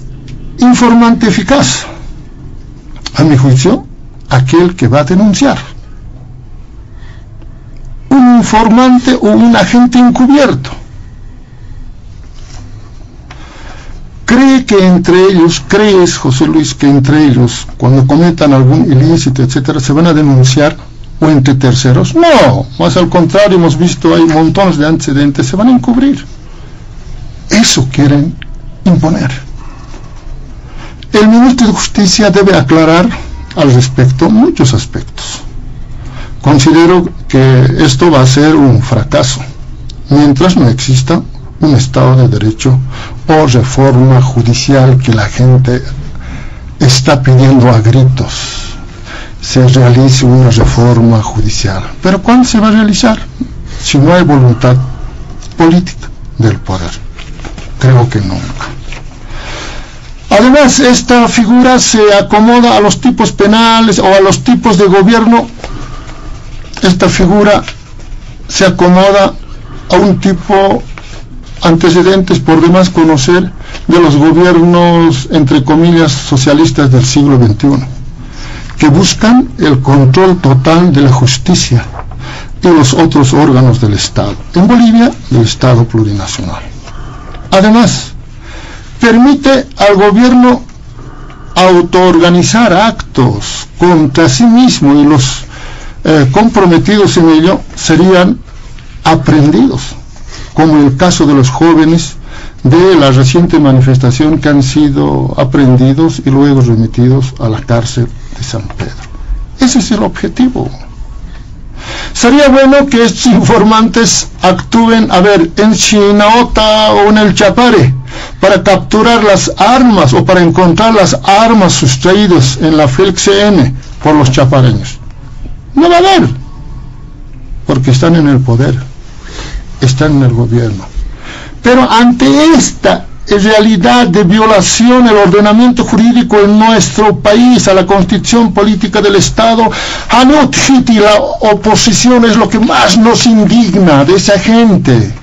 informante eficaz? A mi juicio, aquel que va a denunciar. Un informante o un agente encubierto. ¿Crees, José Luis, que entre ellos, cuando cometan algún ilícito, etcétera, se van a denunciar o entre terceros? No, más al contrario, hemos visto hay montones de antecedentes, se van a encubrir. Eso quieren imponer. El ministro de Justicia debe aclarar al respecto muchos aspectos. Considero que esto va a ser un fracaso, mientras no exista un Estado de Derecho o reforma judicial que la gente está pidiendo a gritos. Se realice una reforma judicial. ¿Pero cuándo se va a realizar? Si no hay voluntad política del poder. Creo que nunca. Además, esta figura se acomoda a los tipos penales o a los tipos de gobierno. Esta figura se acomoda a un tipo antecedentes por demás conocer de los gobiernos, entre comillas, socialistas del siglo XXI, que buscan el control total de la justicia y los otros órganos del Estado. En Bolivia, del Estado plurinacional. Además, permite al gobierno autoorganizar actos contra sí mismo, y los comprometidos en ello serían aprehendidos, como el caso de los jóvenes de la reciente manifestación, que han sido aprehendidos y luego remitidos a la cárcel de San Pedro. Ese es el objetivo. Sería bueno que estos informantes actúen, en Chinaota o en el Chapare, para capturar las armas o para encontrar las armas sustraídas en la FELCN por los chapareños. No va a haber, porque están en el poder, están en el gobierno. Pero ante esta realidad de violación al ordenamiento jurídico en nuestro país, a la constitución política del Estado, Hanut Hiti, la oposición, es lo que más nos indigna de esa gente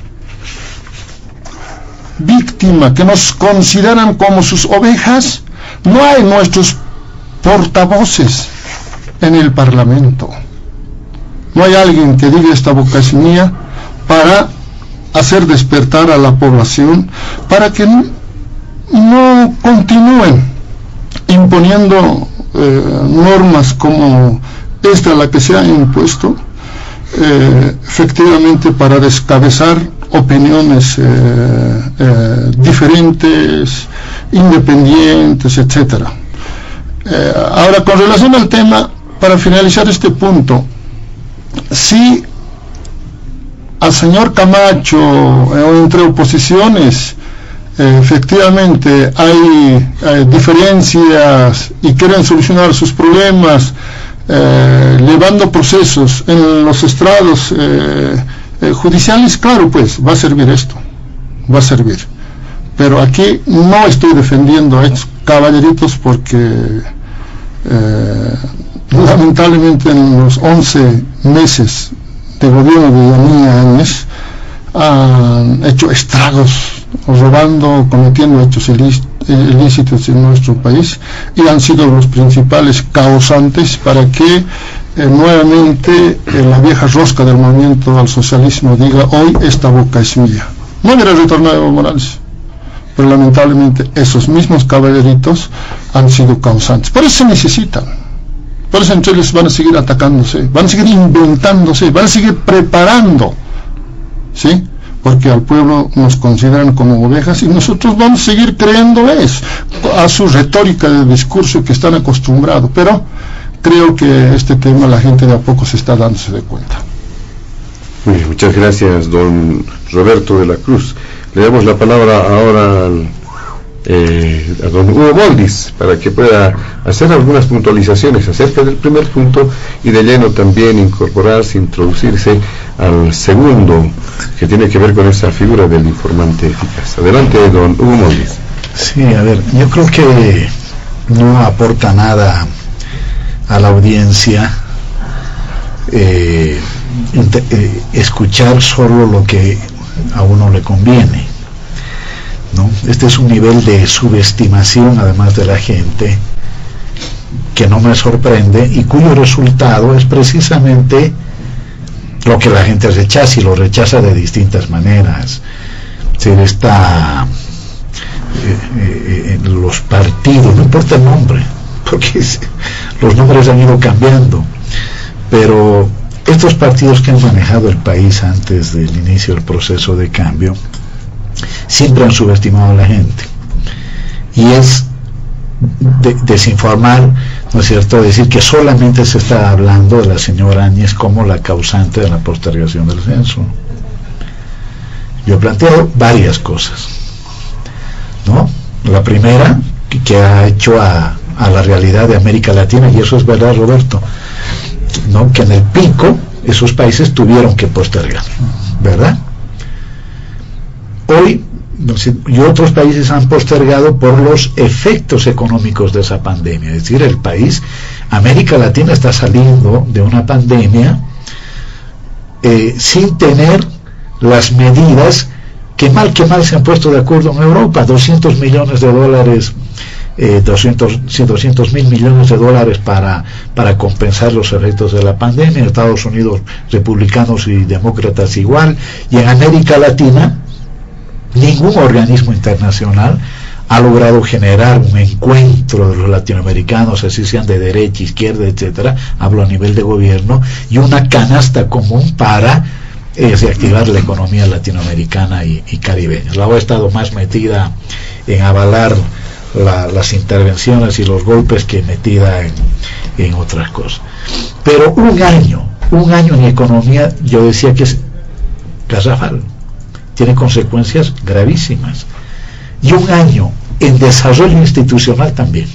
víctima, que nos consideran como sus ovejas. No hay nuestros portavoces en el Parlamento. No hay alguien que diga esta boca es mía para hacer despertar a la población, para que no continúen imponiendo normas como esta, la que se ha impuesto, efectivamente para descabezar opiniones diferentes, independientes, etcétera. Ahora, con relación al tema, para finalizar este punto, si al señor Camacho entre oposiciones efectivamente hay diferencias y quieren solucionar sus problemas llevando procesos en los estrados judiciales, claro, pues va a servir esto, va a servir. Pero aquí no estoy defendiendo a estos caballeritos, porque lamentablemente en los 11 meses de gobierno de Yanina Áñez han hecho estragos, robando, cometiendo hechos ilícitos en nuestro país, y han sido los principales causantes para que nuevamente la vieja rosca del movimiento al socialismo diga: hoy esta boca es mía. No hubiera retornado Evo Morales, pero lamentablemente esos mismos caballeritos han sido causantes. Por eso se necesitan. Por eso entre ellos van a seguir atacándose, van a seguir inventándose, van a seguir preparando, ¿sí? Porque al pueblo nos consideran como ovejas, y nosotros vamos a seguir creyendo a su retórica de discurso que están acostumbrados. Pero creo que este tema la gente de a poco se está dándose de cuenta. Muy bien, muchas gracias, don Roberto de la Cruz. Le damos la palabra ahora a don Hugo Moldis, para que pueda hacer algunas puntualizaciones acerca del primer punto, y de lleno también introducirse al segundo, que tiene que ver con esa figura del informante eficaz. Adelante, don Hugo Moldis. Sí, yo creo que no aporta nada a la audiencia escuchar solo lo que a uno le conviene, ¿no? Este es un nivel de subestimación, además de la gente, que no me sorprende, y cuyo resultado es precisamente lo que la gente rechaza, y lo rechaza de distintas maneras. Los partidos, no importa el nombre, porque los nombres han ido cambiando, pero estos partidos que han manejado el país antes del inicio del proceso de cambio siempre han subestimado a la gente, y es desinformar, ¿no es cierto?, decir que solamente se está hablando de la señora Áñez como la causante de la postergación del censo. Yo he planteado varias cosas, ¿no? La primera, que ha hecho a la realidad de América Latina, y eso es verdad, Roberto, ¿no?, que en el pico esos países tuvieron que postergar, ¿verdad? Hoy, y otros países han postergado por los efectos económicos de esa pandemia. Es decir, el país, América Latina, está saliendo de una pandemia sin tener las medidas que mal se han puesto de acuerdo en Europa, 200 millones de dólares, 200.000 millones de dólares para compensar los efectos de la pandemia. En Estados Unidos, republicanos y demócratas igual, y en América Latina ningún organismo internacional ha logrado generar un encuentro de los latinoamericanos, así sean de derecha, izquierda, etcétera, hablo a nivel de gobierno, y una canasta común para reactivar la economía latinoamericana y caribeña. La OEA ha estado más metida en avalar las intervenciones y los golpes que metida en otras cosas. Pero un año en economía, yo decía que es garrafal, tiene consecuencias gravísimas, y un año en desarrollo institucional también,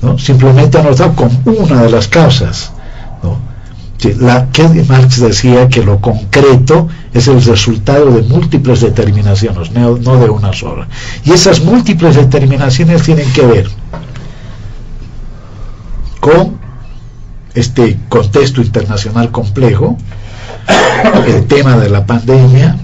¿no? Simplemente anotado con una de las causas, ¿no? Que Marx decía que lo concreto es el resultado de múltiples determinaciones, no de una sola, y esas múltiples determinaciones tienen que ver con este contexto internacional complejo, el tema de la pandemia,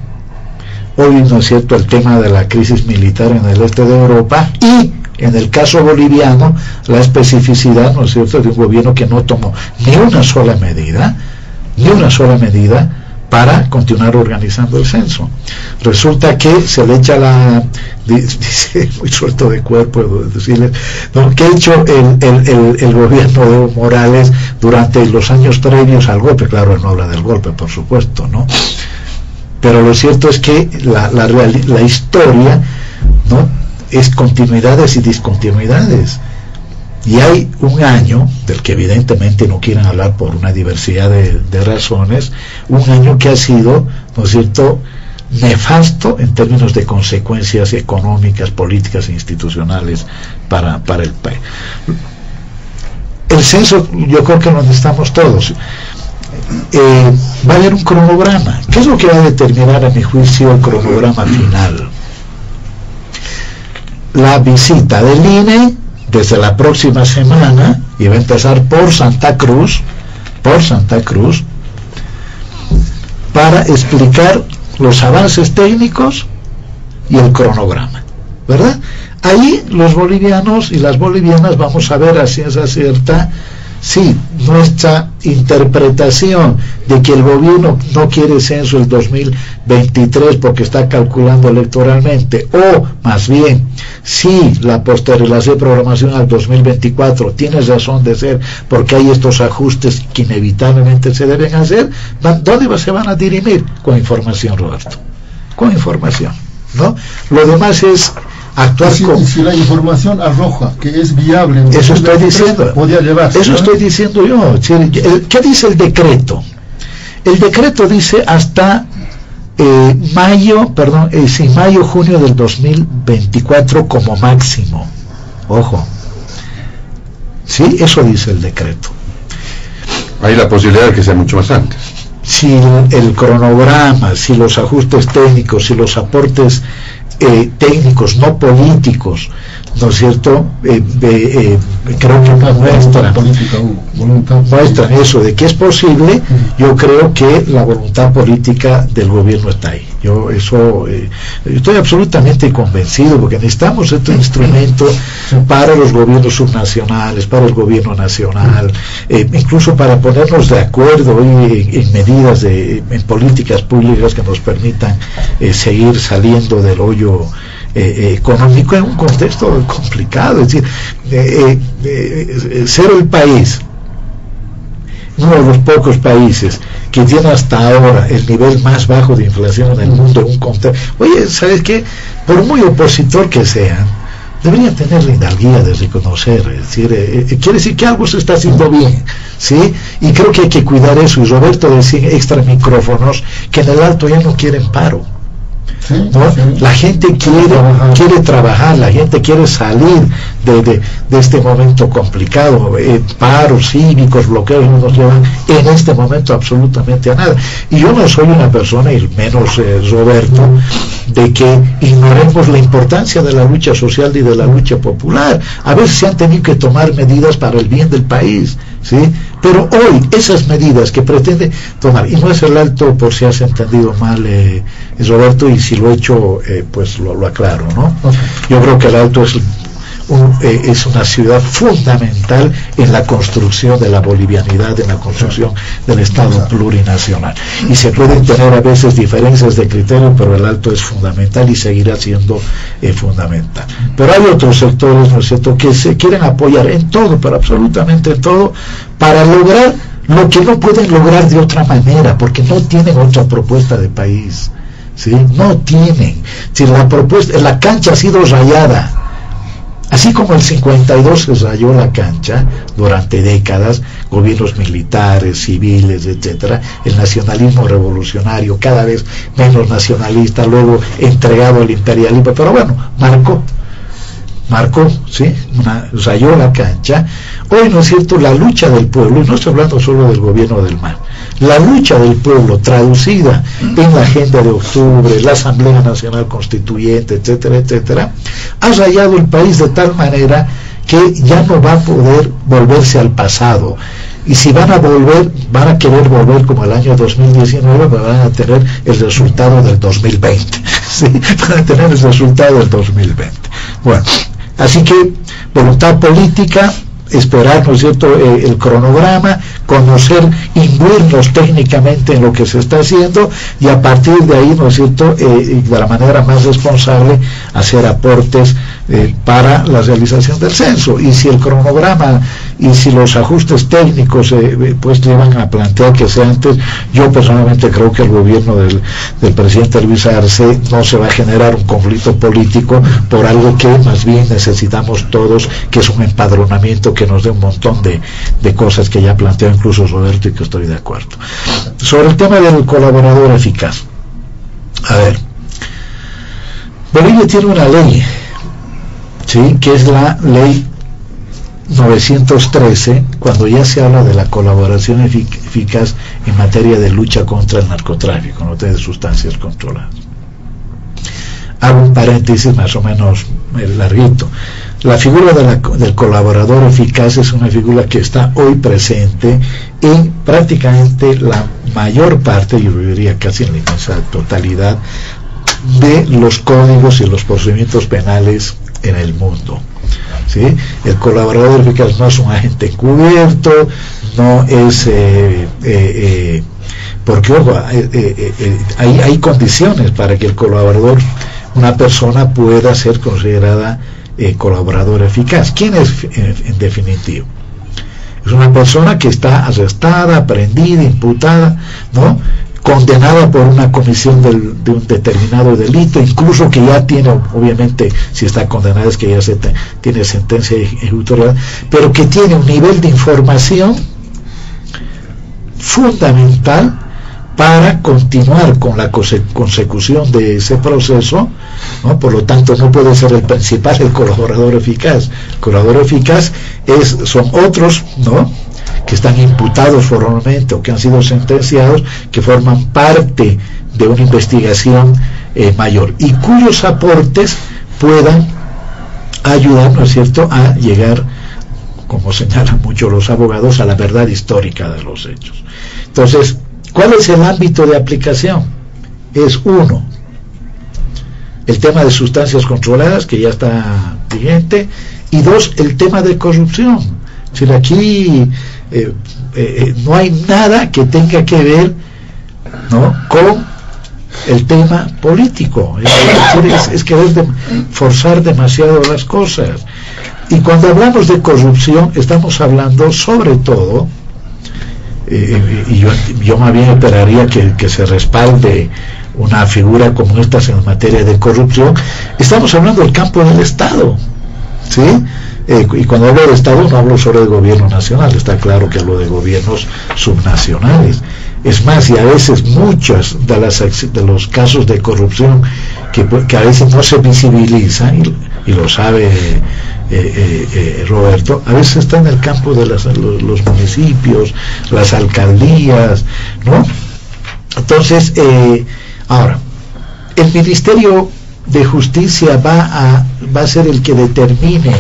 hoy, ¿no es cierto?, el tema de la crisis militar en el este de Europa, y en el caso boliviano la especificidad, ¿no es cierto?, de un gobierno que no tomó ni una sola medida para continuar organizando el censo. Resulta que se le echa dice muy suelto de cuerpo decirle, ¿no?, que ha hecho el gobierno de Evo Morales durante los años previos al golpe. Claro, no habla del golpe, por supuesto, ¿no? Pero lo cierto es que la historia, ¿no?, es continuidades y discontinuidades, y hay un año del que evidentemente no quieren hablar por una diversidad de razones, un año que ha sido, ¿no es cierto?, nefasto en términos de consecuencias económicas, políticas e institucionales para el país. El censo, yo creo que lo necesitamos todos. Va a haber un cronograma. ¿Qué es lo que va a determinar, a mi juicio, el cronograma final? La visita del INE desde la próxima semana, y va a empezar por Santa Cruz, para explicar los avances técnicos y el cronograma, ¿verdad? Ahí los bolivianos y las bolivianas vamos a ver a ciencia cierta si nuestra interpretación de que el gobierno no quiere censo el 2023 porque está calculando electoralmente, o más bien si la reprogramación al 2024 tiene razón de ser porque hay estos ajustes que inevitablemente se deben hacer, ¿dónde se van a dirimir? Con información, Roberto, con información, ¿no? Lo demás es actuar si la información arroja que es viable, eso estoy diciendo, podría llevarse, eso, ¿no? Estoy diciendo yo. ¿Qué dice el decreto? El decreto dice hasta mayo, junio del 2024 como máximo. Ojo, sí, eso dice el decreto. Hay la posibilidad de que sea mucho más antes. Si el cronograma, si los ajustes técnicos, si los aportes técnicos, no políticos, ¿no es cierto?, creo que muestran eso de que es posible. Yo creo que la voluntad política del gobierno está ahí. Yo estoy absolutamente convencido, porque necesitamos este instrumento para los gobiernos subnacionales, para el gobierno nacional, incluso para ponernos de acuerdo en medidas en políticas públicas que nos permitan seguir saliendo del hoyo económico en un contexto complicado. Es decir, ser el país, uno de los pocos países que tiene hasta ahora el nivel más bajo de inflación en el mundo, en un contexto. Oye, ¿sabes qué? Por muy opositor que sean, deberían tener la hidalguía de reconocer, es decir, quiere decir que algo se está haciendo bien, ¿sí? Y creo que hay que cuidar eso. Y Roberto decía extra micrófonos que en el Alto ya no quieren paro, ¿no? La gente quiere trabajar, la gente quiere salir de este momento complicado. Paros cívicos, bloqueos no nos llevan en este momento absolutamente a nada. Y yo no soy una persona, y menos Roberto, de que ignoremos la importancia de la lucha social y de la lucha popular. A veces se han tenido que tomar medidas para el bien del país, ¿sí? Pero hoy esas medidas que pretende tomar, y no es el Alto por si has entendido mal, Roberto, y si lo he hecho, pues lo aclaro, ¿no? Yo creo que el Alto es una ciudad fundamental en la construcción de la bolivianidad, en la construcción del Estado plurinacional. Y se pueden tener a veces diferencias de criterio, pero el Alto es fundamental y seguirá siendo fundamental. Pero hay otros sectores, ¿no es cierto?, que se quieren apoyar en todo, pero absolutamente en todo, para lograr lo que no pueden lograr de otra manera, porque no tienen otra propuesta de país, ¿sí? No tienen. Si la cancha ha sido rayada. Así como el 52 se rayó la cancha durante décadas, gobiernos militares, civiles, etcétera, el nacionalismo revolucionario, cada vez menos nacionalista, luego entregado al imperialismo, pero bueno, marcó, ¿sí? Rayó la cancha. Hoy, ¿no es cierto?, la lucha del pueblo, y no estoy hablando solo del gobierno del MAS, la lucha del pueblo traducida en la agenda de octubre, la Asamblea Nacional Constituyente, etcétera, etcétera, ha rayado el país de tal manera que ya no va a poder volverse al pasado. Y si van a querer volver como el año 2019, van a tener el resultado del 2020. ¿Sí? Van a tener el resultado del 2020. Bueno, así que voluntad política, esperar, ¿no es cierto?, el cronograma, conocer, imbuirnos técnicamente en lo que se está haciendo, y a partir de ahí, ¿no es cierto?, de la manera más responsable, hacer aportes para la realización del censo. Y si el cronograma y si los ajustes técnicos pues llevan a plantear que sea antes, yo personalmente creo que el gobierno del presidente Luis Arce no se va a generar un conflicto político por algo que más bien necesitamos todos, que es un empadronamiento que nos dé un montón de cosas que ya planteó incluso Roberto, y que estoy de acuerdo. Sobre el tema del colaborador eficaz, a ver, Bolivia tiene una ley, ¿sí?, que es la ley 913, cuando ya se habla de la colaboración eficaz en materia de lucha contra el narcotráfico, no de sustancias controladas. Hago un paréntesis más o menos larguito. La figura del colaborador eficaz es una figura que está hoy presente en prácticamente la mayor parte, yo diría casi en la inmensa totalidad, de los códigos y los procedimientos penales en el mundo. ¿Sí? El colaborador eficaz no es un agente encubierto, no es porque ojo, hay condiciones para que el colaborador, una persona, pueda ser considerada colaborador eficaz. ¿Quién es en definitivo? Es una persona que está arrestada, aprehendida, imputada, ¿no?, condenada por una comisión de un determinado delito, incluso que ya tiene, obviamente, si está condenada es que ya tiene sentencia ejecutorial, pero que tiene un nivel de información fundamental para continuar con la consecución de ese proceso, ¿no? Por lo tanto, no puede ser el principal el colaborador eficaz. El colaborador eficaz son otros, ¿no?, que están imputados formalmente o que han sido sentenciados, que forman parte de una investigación mayor y cuyos aportes puedan ayudar, ¿no es cierto?, a llegar, como señalan mucho los abogados, a la verdad histórica de los hechos. Entonces, ¿cuál es el ámbito de aplicación? Es uno, el tema de sustancias controladas, que ya está vigente, y dos, el tema de corrupción. Es decir, aquí no hay nada que tenga que ver, ¿no?, con el tema político. Es querer forzar demasiado las cosas. Y cuando hablamos de corrupción, estamos hablando sobre todo, y yo más bien esperaría que se respalde una figura como esta en materia de corrupción, estamos hablando del campo del Estado, ¿sí? Y cuando hablo de Estado no hablo solo de gobierno nacional, está claro que hablo de gobiernos subnacionales. Es más, y a veces muchos de los casos de corrupción que a veces no se visibilizan, y lo sabe Roberto, a veces está en el campo de los municipios, las alcaldías, ¿no? Entonces, ahora, el Ministerio de Justicia va a ser el que determine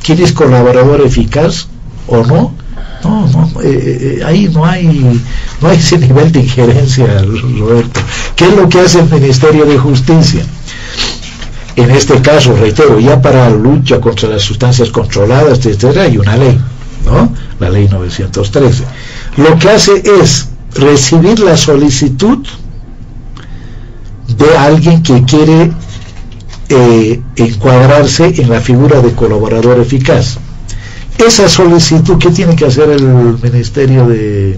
quién es colaborador eficaz o no, Ahí no hay ese nivel de injerencia, Roberto. ¿Qué es lo que hace el Ministerio de Justicia? En este caso, reitero, ya para la lucha contra las sustancias controladas, etcétera, hay una ley, ¿no? La ley 913. Lo que hace es recibir la solicitud de alguien que quiere encuadrarse en la figura de colaborador eficaz. Esa solicitud, ¿qué tiene que hacer el Ministerio de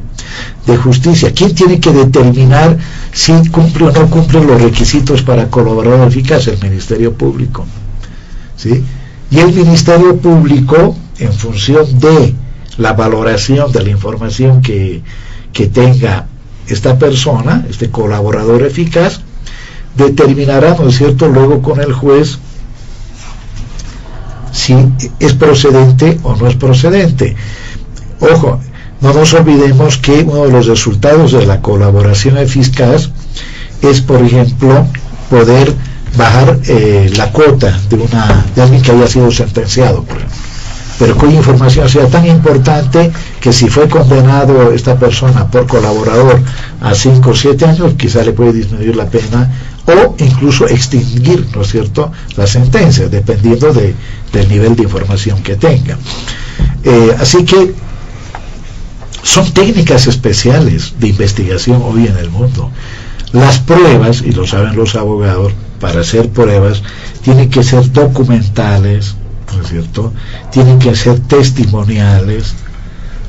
Justicia? ¿Quién tiene que determinar si cumple o no cumple los requisitos para colaborador eficaz? El Ministerio Público, ¿sí? Y el Ministerio Público, en función de la valoración de la información que tenga esta persona, este colaborador eficaz, determinará, ¿no es cierto?, luego con el juez si es procedente o no es procedente. Ojo, no nos olvidemos que uno de los resultados de la colaboración eficaz es, por ejemplo, poder bajar la cuota de alguien que haya sido sentenciado, por ejemplo, pero cuya información sea tan importante que si fue condenado esta persona por colaborador a 5 o 7 años, quizá le puede disminuir la pena o incluso extinguir, ¿no es cierto?, la sentencia, dependiendo del nivel de información que tenga. Así que son técnicas especiales de investigación hoy en el mundo. Las pruebas, y lo saben los abogados, para hacer pruebas tienen que ser documentales, ¿no es cierto?, tienen que ser testimoniales,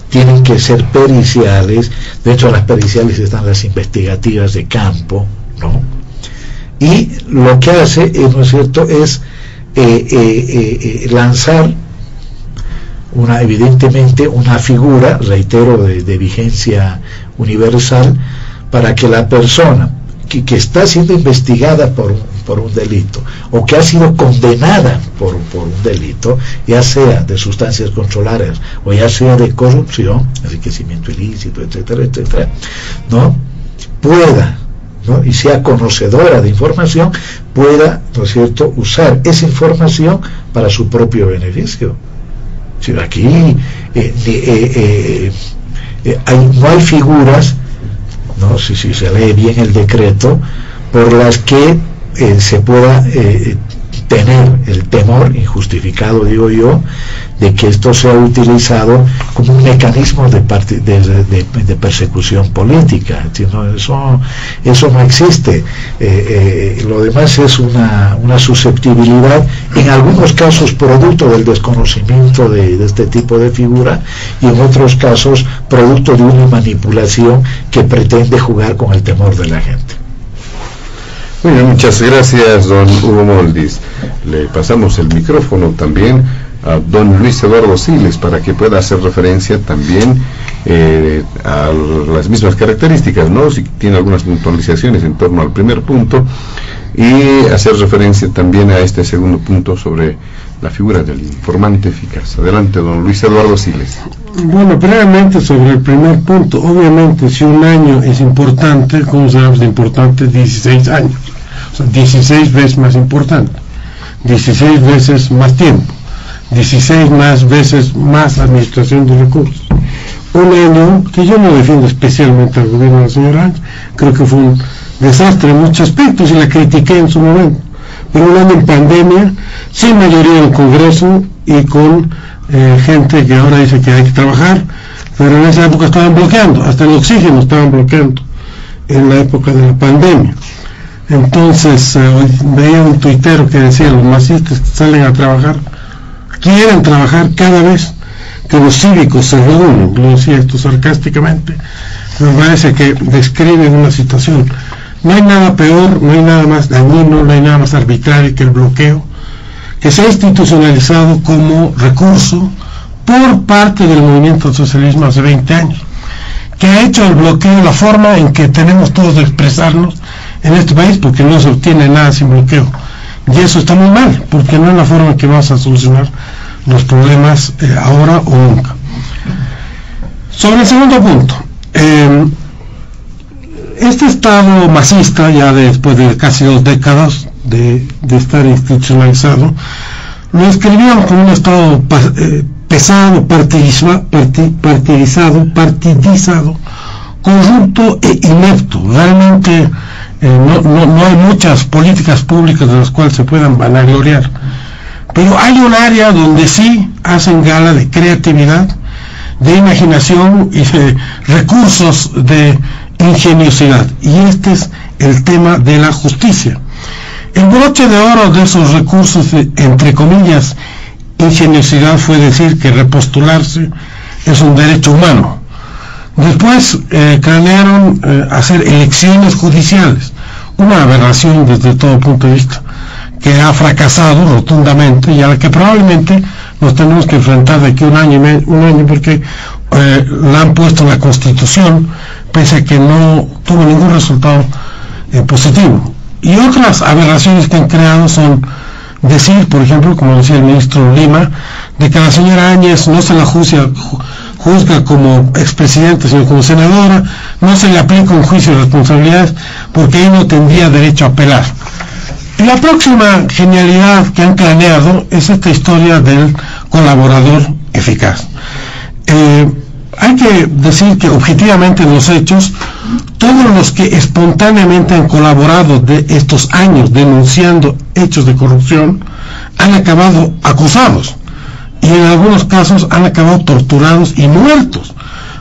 tienen que ser periciales. Dentro de las periciales están las investigativas de campo, ¿no? Y lo que hace, ¿no es cierto?, es lanzar evidentemente una figura, reitero, de vigencia universal, para que la persona que está siendo investigada por un delito, o que ha sido condenada por un delito, ya sea de sustancias controladas o ya sea de corrupción, enriquecimiento ilícito, etcétera, etcétera, ¿no?, pueda, ¿no?, y sea conocedora de información, pueda, ¿no es cierto?, usar esa información para su propio beneficio. Si aquí no hay figuras, ¿no?, si se lee bien el decreto, por las que se pueda tener el temor injustificado, digo yo, de que esto sea utilizado como un mecanismo de persecución política. Eso no existe. Lo demás es una susceptibilidad, en algunos casos producto del desconocimiento de este tipo de figura, y en otros casos producto de una manipulación que pretende jugar con el temor de la gente. Muy bien, muchas gracias, don Hugo Moldis. Le pasamos el micrófono también a don Luis Eduardo Siles para que pueda hacer referencia también a las mismas características, ¿no?, si tiene algunas puntualizaciones en torno al primer punto, y hacer referencia también a este segundo punto sobre la figura del informante eficaz. Adelante, don Luis Eduardo Siles. Bueno, brevemente sobre el primer punto. Obviamente, si un año es importante, ¿cómo sabemos de importante? 16 años. O sea, 16 veces más importante, 16 veces más tiempo, 16 más veces más administración de recursos. Un año que yo no defiendo especialmente al gobierno de la señora Ángel, creo que fue un desastre en muchos aspectos y la critiqué en su momento, pero un año en pandemia, sin mayoría en el Congreso y con gente que ahora dice que hay que trabajar, pero en esa época estaban bloqueando, hasta el oxígeno estaban bloqueando en la época de la pandemia. Entonces veía un tuitero que decía: los masistas que salen a trabajar quieren trabajar cada vez que los cívicos se reúnen. Lo decía esto sarcásticamente, me parece que describe una situación. No hay nada peor, no hay nada más dañino, no hay nada más arbitrario que el bloqueo, que se ha institucionalizado como recurso por parte del movimiento del socialismo hace 20 años, que ha hecho el bloqueo la forma en que tenemos todos de expresarnos en este país, porque no se obtiene nada sin bloqueo, y eso está muy mal, porque no es la forma en que vamos a solucionar los problemas ahora o nunca. Sobre el segundo punto, este Estado masista, ya después de casi 2 décadas de estar institucionalizado, lo describíamos como un Estado pesado, partidizado, corrupto e inepto. Realmente no hay muchas políticas públicas de las cuales se puedan vanagloriar, pero hay un área donde sí hacen gala de creatividad, de imaginación y de recursos de ingeniosidad, y este es el tema de la justicia. El broche de oro de esos recursos de, entre comillas, ingeniosidad, fue decir que repostularse es un derecho humano. Después cranearon hacer elecciones judiciales, una aberración desde todo punto de vista, que ha fracasado rotundamente y a la que probablemente nos tenemos que enfrentar de aquí un año porque la han puesto en la Constitución, pese a que no tuvo ningún resultado positivo. Y otras aberraciones que han creado son decir, por ejemplo, como decía el ministro Lima, de que a la señora Áñez no se la juzga como expresidente, sino como senadora, no se le aplica un juicio de responsabilidades porque ahí no tendría derecho a apelar. Y la próxima genialidad que han craneado es esta historia del colaborador eficaz. Hay que decir que objetivamente en los hechos, todos los que espontáneamente han colaborado de estos años denunciando hechos de corrupción han acabado acusados y en algunos casos han acabado torturados y muertos,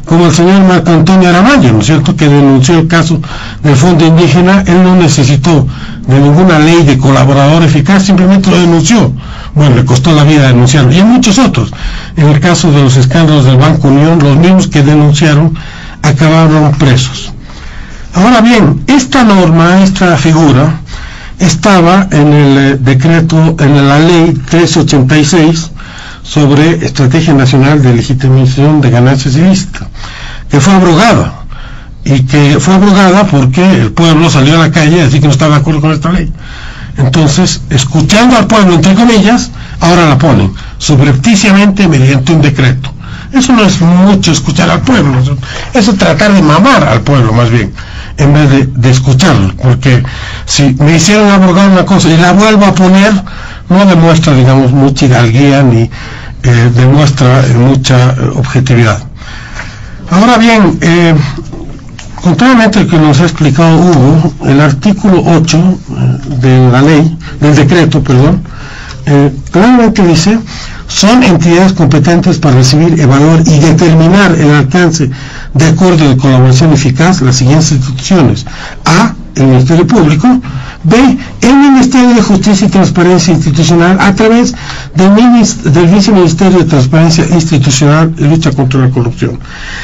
como el señor Marco Antonio Aramayo, ¿no es cierto?, que denunció el caso del Fondo Indígena. Él no necesitó de ninguna ley de colaborador eficaz, simplemente lo denunció. Bueno, le costó la vida denunciarlo. Y hay muchos otros. En el caso de los escándalos del Banco Unión, los mismos que denunciaron acabaron presos. Ahora bien, esta norma, esta figura, estaba en el decreto, en la ley 1386 sobre Estrategia Nacional de Legitimación de Ganancias Ilícitas, que fue abrogada, y que fue abrogada porque el pueblo salió a la calle a decir que no estaba de acuerdo con esta ley. Entonces, escuchando al pueblo, entre comillas, ahora la ponen subrepticiamente mediante un decreto. Eso no es mucho escuchar al pueblo, eso es tratar de mamar al pueblo más bien, en vez de escucharlo, porque si me hicieron abrogar una cosa y la vuelvo a poner, no demuestra, digamos, mucha hidalguía ni demuestra mucha objetividad. Ahora bien, contrariamente al que nos ha explicado Hugo, el artículo 8 de la ley, del decreto, claramente dice: son entidades competentes para recibir, evaluar y determinar el alcance de acuerdo de colaboración eficaz las siguientes instituciones: A, el Ministerio Público; B, el Ministerio de Justicia y Transparencia Institucional a través del Viceministerio de Transparencia Institucional y Lucha contra la Corrupción.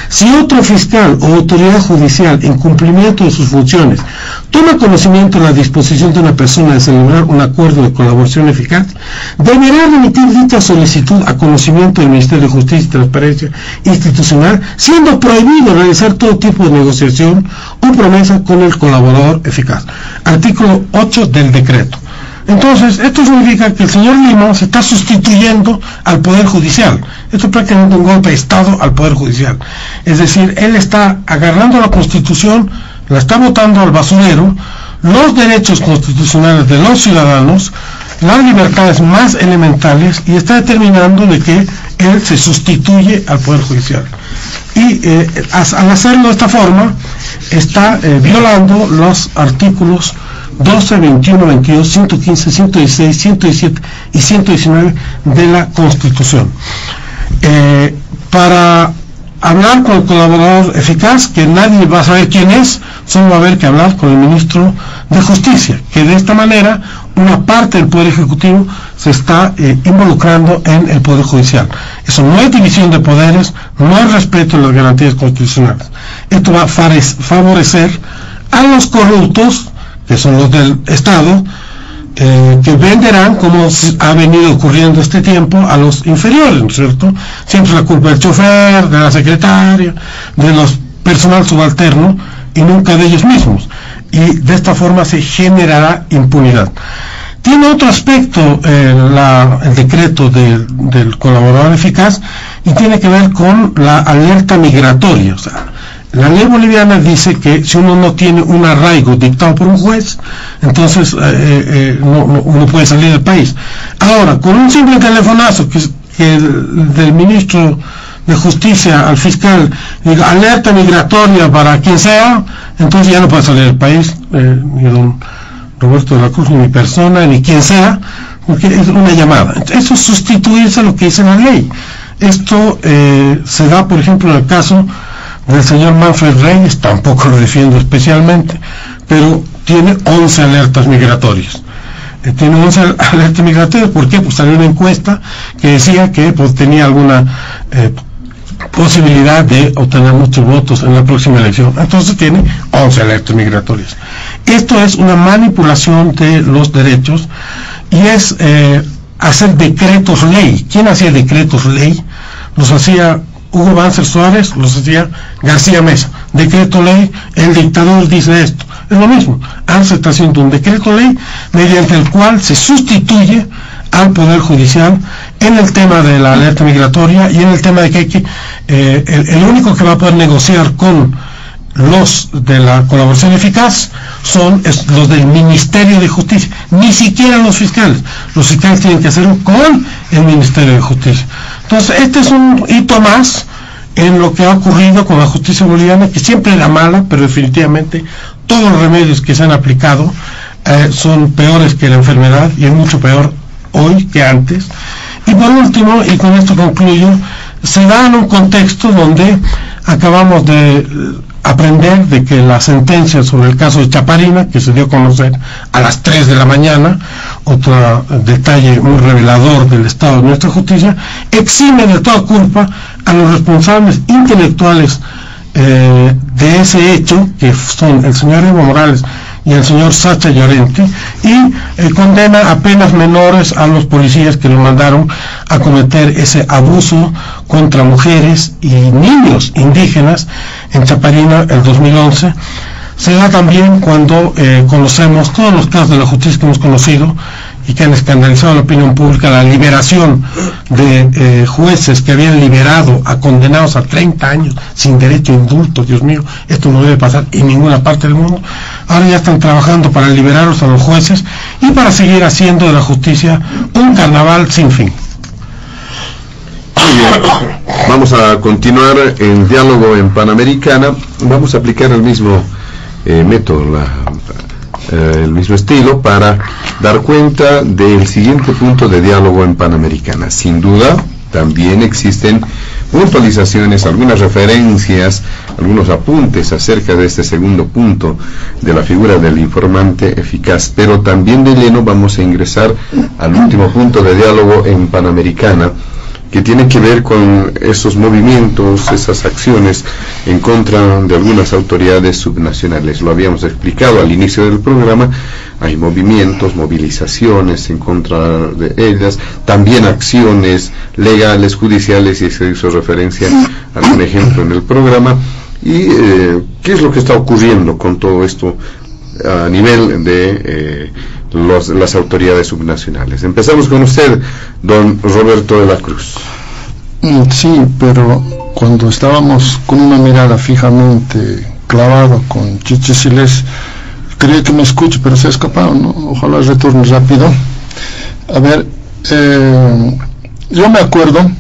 Si otro fiscal o autoridad judicial, en cumplimiento de sus funciones, toma conocimiento de la disposición de una persona de celebrar un acuerdo de colaboración eficaz, deberá remitir dicha solicitud a conocimiento del Ministerio de Justicia y Transparencia Institucional, siendo prohibido realizar todo tipo de negociación o promesa con el colaborador eficaz. Artículo 8 del decreto. Entonces, esto significa que el señor Lima se está sustituyendo al Poder Judicial. Esto es prácticamente un golpe de Estado al Poder Judicial. Es decir, él está agarrando la Constitución, la está botando al basurero, los derechos constitucionales de los ciudadanos, las libertades más elementales, y está determinando de que él se sustituye al Poder Judicial. Y al hacerlo de esta forma, está violando los artículos 12, 21, 22, 115, 116, 117 y 119 de la Constitución. Para hablar con el colaborador eficaz, que nadie va a saber quién es, solo va a haber que hablar con el ministro de Justicia, que de esta manera una parte del Poder Ejecutivo se está involucrando en el Poder Judicial. Eso no es división de poderes, no es respeto a las garantías constitucionales. Esto va a favorecer a los corruptos, que son los del Estado, que venderán, como ha venido ocurriendo este tiempo, a los inferiores, ¿no es cierto? Siempre la culpa del chofer, de la secretaria, de los personal subalterno, y nunca de ellos mismos. Y de esta forma se generará impunidad. Tiene otro aspecto el decreto del colaborador eficaz, y tiene que ver con la alerta migratoria. O sea, la ley boliviana dice que si uno no tiene un arraigo dictado por un juez, entonces uno puede salir del país. Ahora, con un simple telefonazo, que que del ministro de Justicia al fiscal diga alerta migratoria para quien sea, entonces ya no puede salir del país, ni don Roberto de la Cruz, ni mi persona, ni quien sea, porque es una llamada. Eso es sustituirse a lo que dice la ley. Esto se da, por ejemplo, en el caso del señor Manfred Reyes, tampoco lo defiendo especialmente, pero tiene 11 alertas migratorias. Tiene 11 alertas migratorias. ¿Por qué? Pues salió una encuesta que decía que pues tenía alguna posibilidad de obtener muchos votos en la próxima elección. Entonces tiene 11 alertas migratorias. Esto es una manipulación de los derechos y es hacer decretos ley. ¿Quién hacía decretos ley? Los hacía Hugo Banzer Suárez, los hacía García Mesa. Decreto ley, el dictador dice esto. Es lo mismo. ANSA está haciendo un decreto ley mediante el cual se sustituye al Poder Judicial en el tema de la alerta migratoria y en el tema de que hay que el único que va a poder negociar con los de la colaboración eficaz son los del Ministerio de Justicia, ni siquiera los fiscales. Los fiscales tienen que hacerlo con el Ministerio de Justicia. Entonces este es un hito más en lo que ha ocurrido con la justicia boliviana, que siempre era mala, pero definitivamente todos los remedios que se han aplicado son peores que la enfermedad, y es mucho peor hoy que antes. Y por último, y con esto concluyo, se da en un contexto donde acabamos de aprender de que la sentencia sobre el caso de Chaparina, que se dio a conocer a las 3 de la mañana, otro detalle muy revelador del estado de nuestra justicia, exime de toda culpa a los responsables intelectuales de ese hecho, que son el señor Evo Morales y el señor Sacha Llorente, y condena a penas menores a los policías que lo mandaron a cometer ese abuso contra mujeres y niños indígenas en Chaparina el 2011. Se da también cuando conocemos todos los casos de la justicia que hemos conocido y que han escandalizado a la opinión pública, la liberación de jueces que habían liberado a condenados a 30 años sin derecho a indulto. Dios mío, esto no debe pasar en ninguna parte del mundo. Ahora ya están trabajando para liberarlos a los jueces y para seguir haciendo de la justicia un carnaval sin fin. Muy bien. Vamos a continuar en diálogo en Panamericana. Vamos a aplicar el mismo método, el mismo estilo, para dar cuenta del siguiente punto de diálogo en Panamericana. Sin duda, también existen puntualizaciones, algunas referencias, algunos apuntes acerca de este segundo punto de la figura del informante eficaz, pero también de lleno vamos a ingresar al último punto de diálogo en Panamericana, que tiene que ver con esos movimientos, esas acciones en contra de algunas autoridades subnacionales. Lo habíamos explicado al inicio del programa. Hay movimientos, movilizaciones en contra de ellas, también acciones legales, judiciales, y se hizo referencia a algún ejemplo en el programa. Y ¿qué es lo que está ocurriendo con todo esto a nivel de las autoridades subnacionales? Empezamos con usted, don Roberto de la Cruz. Sí, pero cuando estábamos con una mirada fijamente clavada con Chichi Siles, creía que me escuche, pero se ha escapado, ¿no? Ojalá retorne rápido. A ver, yo me acuerdo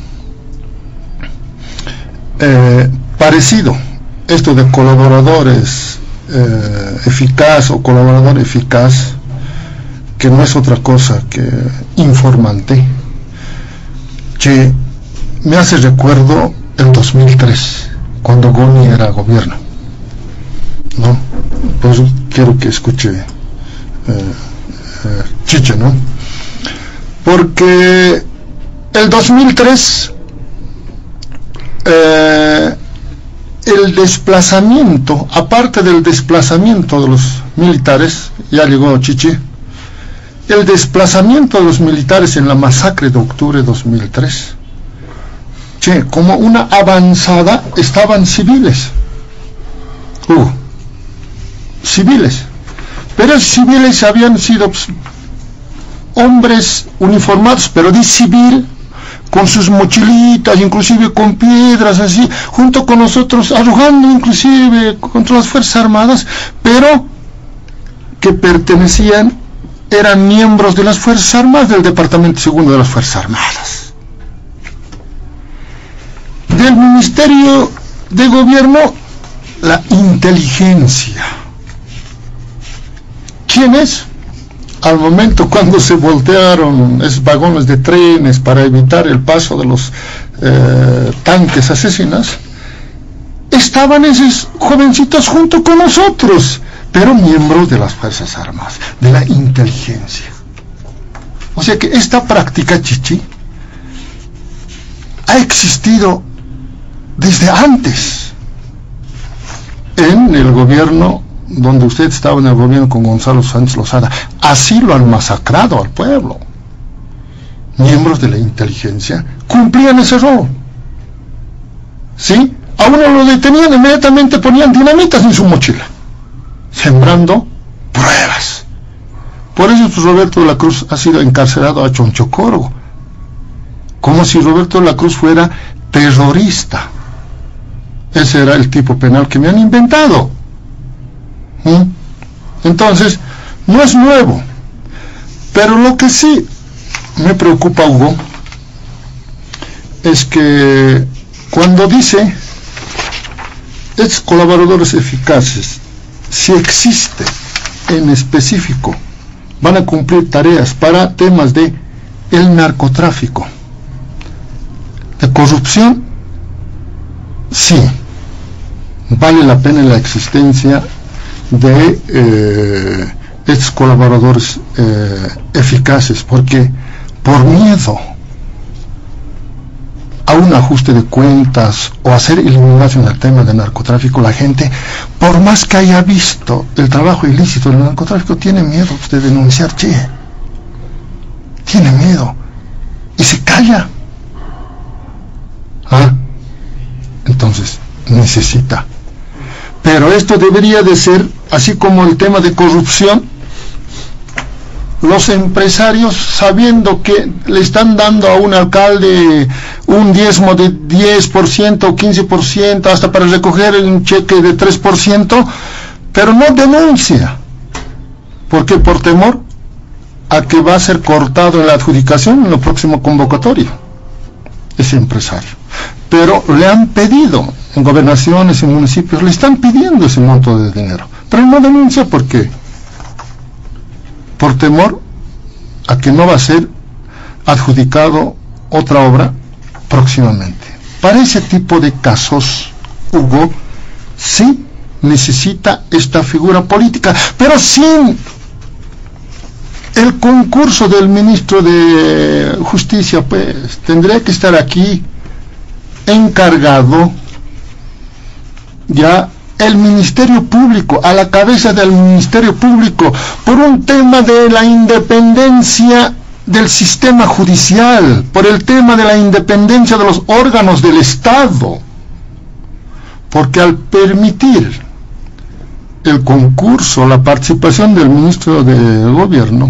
parecido esto de colaboradores eficaz o colaborador eficaz, que no es otra cosa que informante, que me hace recuerdo el 2003, cuando Goni era gobierno, ¿no? Pues quiero que escuche Chiche, ¿no? Porque el 2003 el desplazamiento, aparte del desplazamiento de los militares, ya llegó Chiche, el desplazamiento de los militares en la masacre de octubre de 2003, che, como una avanzada estaban civiles, civiles, pero esos civiles habían sido hombres uniformados, pero de civil, con sus mochilitas, inclusive con piedras así, junto con nosotros, arrojando inclusive contra las Fuerzas Armadas, pero que eran miembros de las Fuerzas Armadas, del Departamento Segundo de las Fuerzas Armadas. del Ministerio de Gobierno, la inteligencia. ¿Quiénes? Al momento cuando se voltearon esos vagones de trenes para evitar el paso de los tanques asesinos, estaban esos jovencitos junto con nosotros, pero miembros de las Fuerzas Armadas, de la inteligencia. O sea que esta práctica, Chichi, ha existido desde antes en el gobierno donde usted estaba, en el gobierno con Gonzalo Sánchez Lozada. Así lo han masacrado al pueblo. Miembros de la inteligencia cumplían ese rol. ¿Sí? A uno lo detenían, inmediatamente ponían dinamitas en su mochila, sembrando pruebas. Por eso pues, Roberto de la Cruz ha sido encarcelado a Chonchocoro, como si Roberto de la Cruz fuera terrorista. Ese era el tipo penal que me han inventado. Entonces, no es nuevo. Pero lo que sí me preocupa, Hugo, es que cuando dice estos colaboradores eficaces, si existe en específico, van a cumplir tareas para temas de el narcotráfico, de corrupción, sí, vale la pena la existencia de estos colaboradores eficaces, porque por miedo a un ajuste de cuentas o hacer eliminación del tema del narcotráfico, la gente, por más que haya visto el trabajo ilícito del narcotráfico, tiene miedo de denunciar, tiene miedo y se calla. Entonces necesita, pero esto debería de ser así como el tema de corrupción. Los empresarios, sabiendo que le están dando a un alcalde un diezmo de 10% o 15%, hasta para recoger un cheque de 3%, pero no denuncia, porque por temor a que va a ser cortado en la adjudicación en el próximo convocatorio, ese empresario. Pero le han pedido, en gobernaciones, en municipios, le están pidiendo ese monto de dinero, pero no denuncia. ¿Por qué? Por temor a que no va a ser adjudicado otra obra próximamente. Para ese tipo de casos, Hugo, sí necesita esta figura política, pero sin el concurso del ministro de Justicia, pues tendría que estar aquí encargado ya el Ministerio Público, a la cabeza del Ministerio Público, por un tema de la independencia del sistema judicial, por el tema de la independencia de los órganos del Estado, porque al permitir el concurso, la participación del ministro de Gobierno,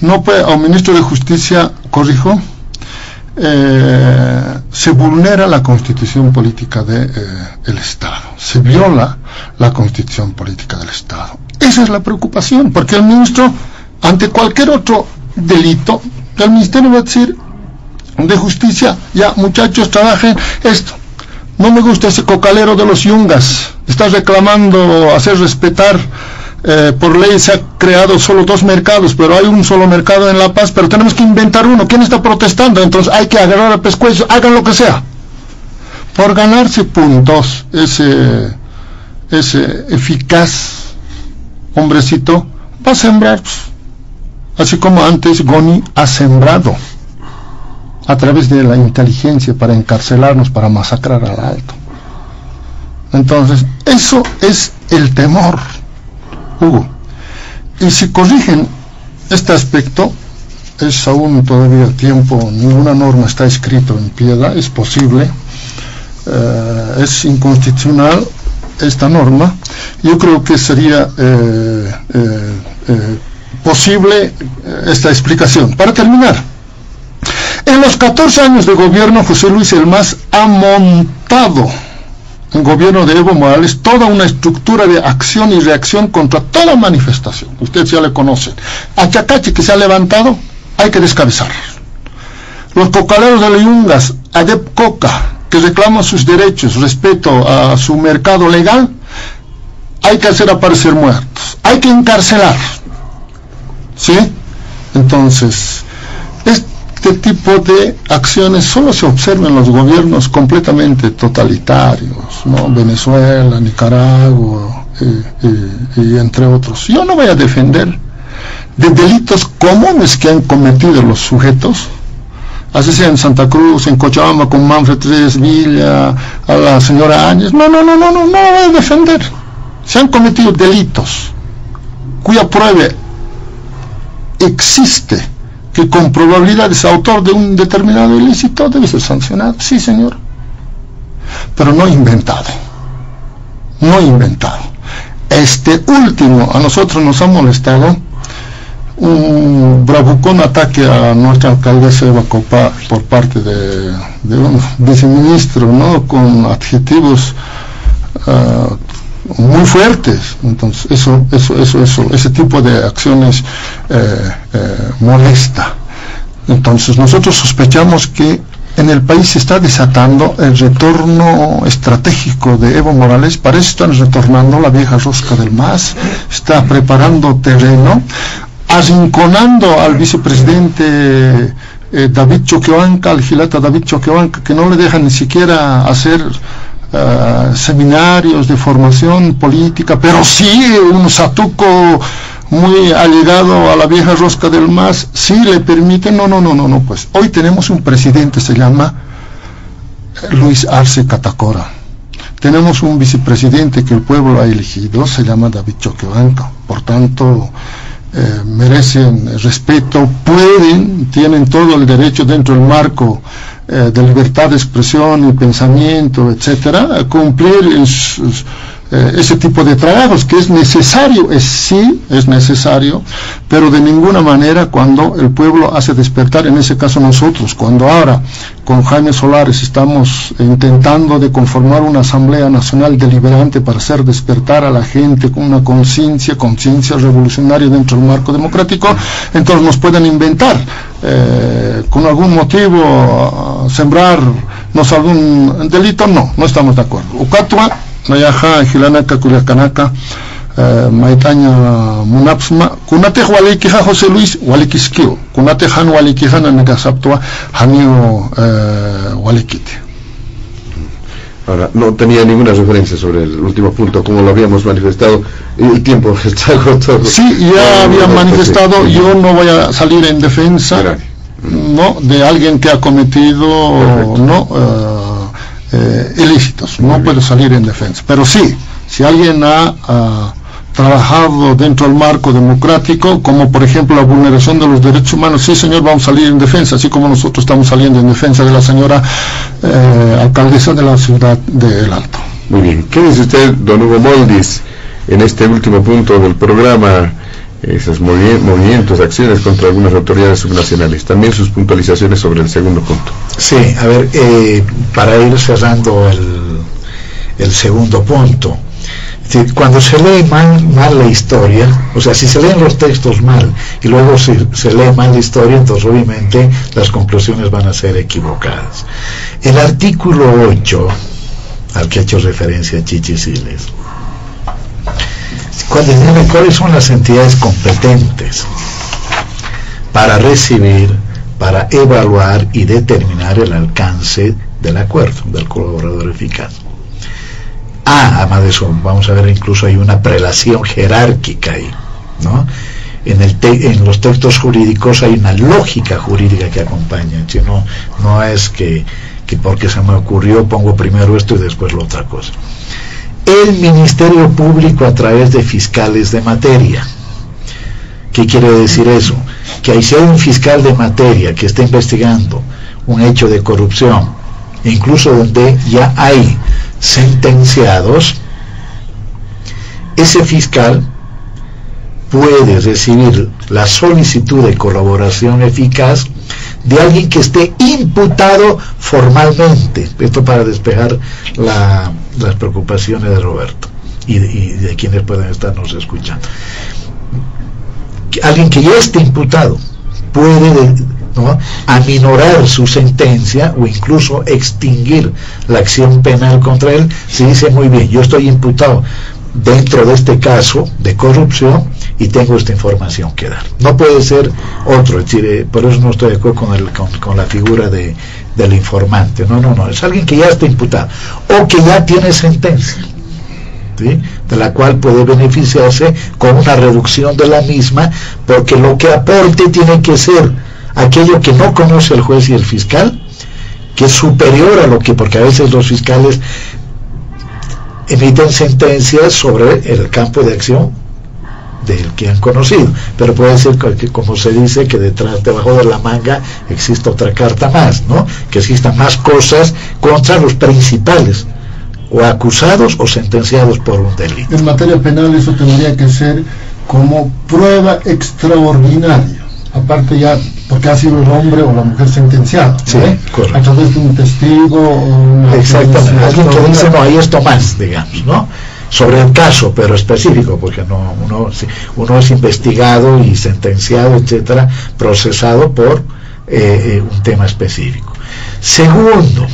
no puede, o ministro de Justicia, corrijo, se vulnera la constitución política del Estado, se viola la constitución política del Estado. Esa es la preocupación, porque el ministro, ante cualquier otro delito, el ministerio va a decir de Justicia: ya muchachos, trabajen esto, no me gusta ese cocalero de los yungas, está reclamando hacer respetar. Por ley se ha creado solo 2 mercados, pero hay un solo mercado en La Paz, pero tenemos que inventar uno. ¿Quién está protestando? Entonces hay que agarrar al pescuezo, hagan lo que sea por ganarse puntos. Ese eficaz hombrecito va a sembrar, así como antes Goni ha sembrado a través de la inteligencia para encarcelarnos, para masacrar al alto. Entonces eso es el temor, Hugo. Y si corrigen este aspecto, es aún todavía el tiempo, ninguna norma está escrita en piedra, es posible, es inconstitucional esta norma. Yo creo que sería posible esta explicación. Para terminar, en los 14 años de gobierno, José Luis Elmas ha montado en gobierno de Evo Morales toda una estructura de acción y reacción contra toda manifestación. Ustedes ya le conocen. A Chacachi, que se ha levantado, hay que descabezar. Los cocaleros de Leyungas, Adep Coca, que reclaman sus derechos, respeto a su mercado legal, hay que hacer aparecer muertos, hay que encarcelar, ¿sí? Entonces, este tipo de acciones solo se observan en los gobiernos completamente totalitarios, ¿no? Venezuela, Nicaragua, y entre otros. Yo no voy a defender de delitos comunes que han cometido los sujetos, así sea en Santa Cruz, en Cochabamba, con Manfred Tres Villa, a la señora Áñez. No voy a defender. Se han cometido delitos cuya prueba existe, que con probabilidad es autor de un determinado ilícito, debe ser sancionado, sí señor, pero no inventado. Este último a nosotros nos ha molestado, un bravucón ataque a nuestra alcaldesa Eva Copá por parte de un viceministro, ¿no? Con adjetivos muy fuertes. Entonces ese tipo de acciones molesta. Entonces nosotros sospechamos que en el país se está desatando el retorno estratégico de Evo Morales. Para eso están retornando la vieja rosca del MAS, está preparando terreno, arrinconando al vicepresidente David Choquehuanca, al gilata David Choquehuanca, que no le dejan ni siquiera hacer seminarios de formación política, pero sí un satuco muy allegado a la vieja rosca del MAS, sí le permiten. No, pues hoy tenemos un presidente, se llama Luis Arce Catacora, tenemos un vicepresidente que el pueblo ha elegido, se llama David Choquehuanca, por tanto merecen respeto, tienen todo el derecho dentro del marco de libertad de expresión y pensamiento, etcétera, a cumplir ese tipo de trabajos que es necesario, es necesario, pero de ninguna manera cuando el pueblo hace despertar, en ese caso nosotros, cuando ahora con Jaime Solares estamos intentando de conformar una Asamblea Nacional Deliberante para hacer despertar a la gente con una conciencia revolucionaria dentro del marco democrático, entonces nos pueden inventar con algún motivo sembrarnos algún delito. No estamos de acuerdo. Ucatua Nayaja, Gilanaka, Culiacanaka, Maitaña, Munapsma, Kunate Hualiquija, José Luis, Hualiquisquio, Kunate Han Hualiquijana, Negasaptua, Hanio Hualiquite. Ahora, no tenía ninguna referencia sobre el último punto, como lo habíamos manifestado, y el tiempo está agotado. Sí, ya había manifestado, sí. Yo no voy a salir en defensa, de alguien que ha cometido, ilícitos, no puedo salir en defensa, pero sí, si alguien ha trabajado dentro del marco democrático, como por ejemplo la vulneración de los derechos humanos, sí señor, vamos a salir en defensa, así como nosotros estamos saliendo en defensa de la señora alcaldesa de la ciudad de El Alto. Muy bien, ¿qué dice usted, don Hugo Moldis, en este último punto del programa, esos movimientos, acciones contra algunas autoridades subnacionales, también sus puntualizaciones sobre el segundo punto? Sí, a ver, para ir cerrando el segundo punto, cuando se lee mal la historia, o sea, si se leen los textos mal y luego se lee mal la historia, entonces obviamente las conclusiones van a ser equivocadas. El artículo 8, al que ha hecho referencia Chichi Siles, ¿cuáles son las entidades competentes para recibir, para evaluar y determinar el alcance del acuerdo del colaborador eficaz? Además de eso, vamos a ver, incluso hay una prelación jerárquica ahí, ¿no? En los textos jurídicos hay una lógica jurídica que acompaña, no es que porque se me ocurrió pongo primero esto y después la otra cosa. El Ministerio Público a través de fiscales de materia. ¿Qué quiere decir eso? Que si hay un fiscal de materia que está investigando un hecho de corrupción, incluso donde ya hay sentenciados, ese fiscal puede recibir la solicitud de colaboración eficaz de alguien que esté imputado formalmente. Esto para despejar las preocupaciones de Roberto y de quienes pueden estarnos escuchando. Alguien que ya esté imputado puede ¿no?, aminorar su sentencia o incluso extinguir la acción penal contra él, se dice muy bien, yo estoy imputado dentro de este caso de corrupción y tengo esta información que dar. No puede ser otro, es decir, por eso no estoy de acuerdo con la figura del informante. No, es alguien que ya está imputado o que ya tiene sentencia, ¿sí?, de la cual puede beneficiarse con una reducción de la misma, porque lo que aporte tiene que ser aquello que no conoce el juez y el fiscal, que es superior a lo que, porque a veces los fiscales emiten sentencias sobre el campo de acción del que han conocido, pero puede ser que, como se dice, que debajo de la manga existe otra carta más, ¿no?, que existan más cosas contra los principales, o acusados o sentenciados por un delito. En materia penal eso tendría que ser como prueba extraordinaria, aparte ya porque ha sido el hombre o la mujer sentenciado, sí, a través de un testigo o una... Exactamente, alguien que dice, no, hay esto más, digamos, ¿no?, sobre el caso, pero específico, porque uno es investigado y sentenciado, etcétera, procesado por un tema específico. Segundo,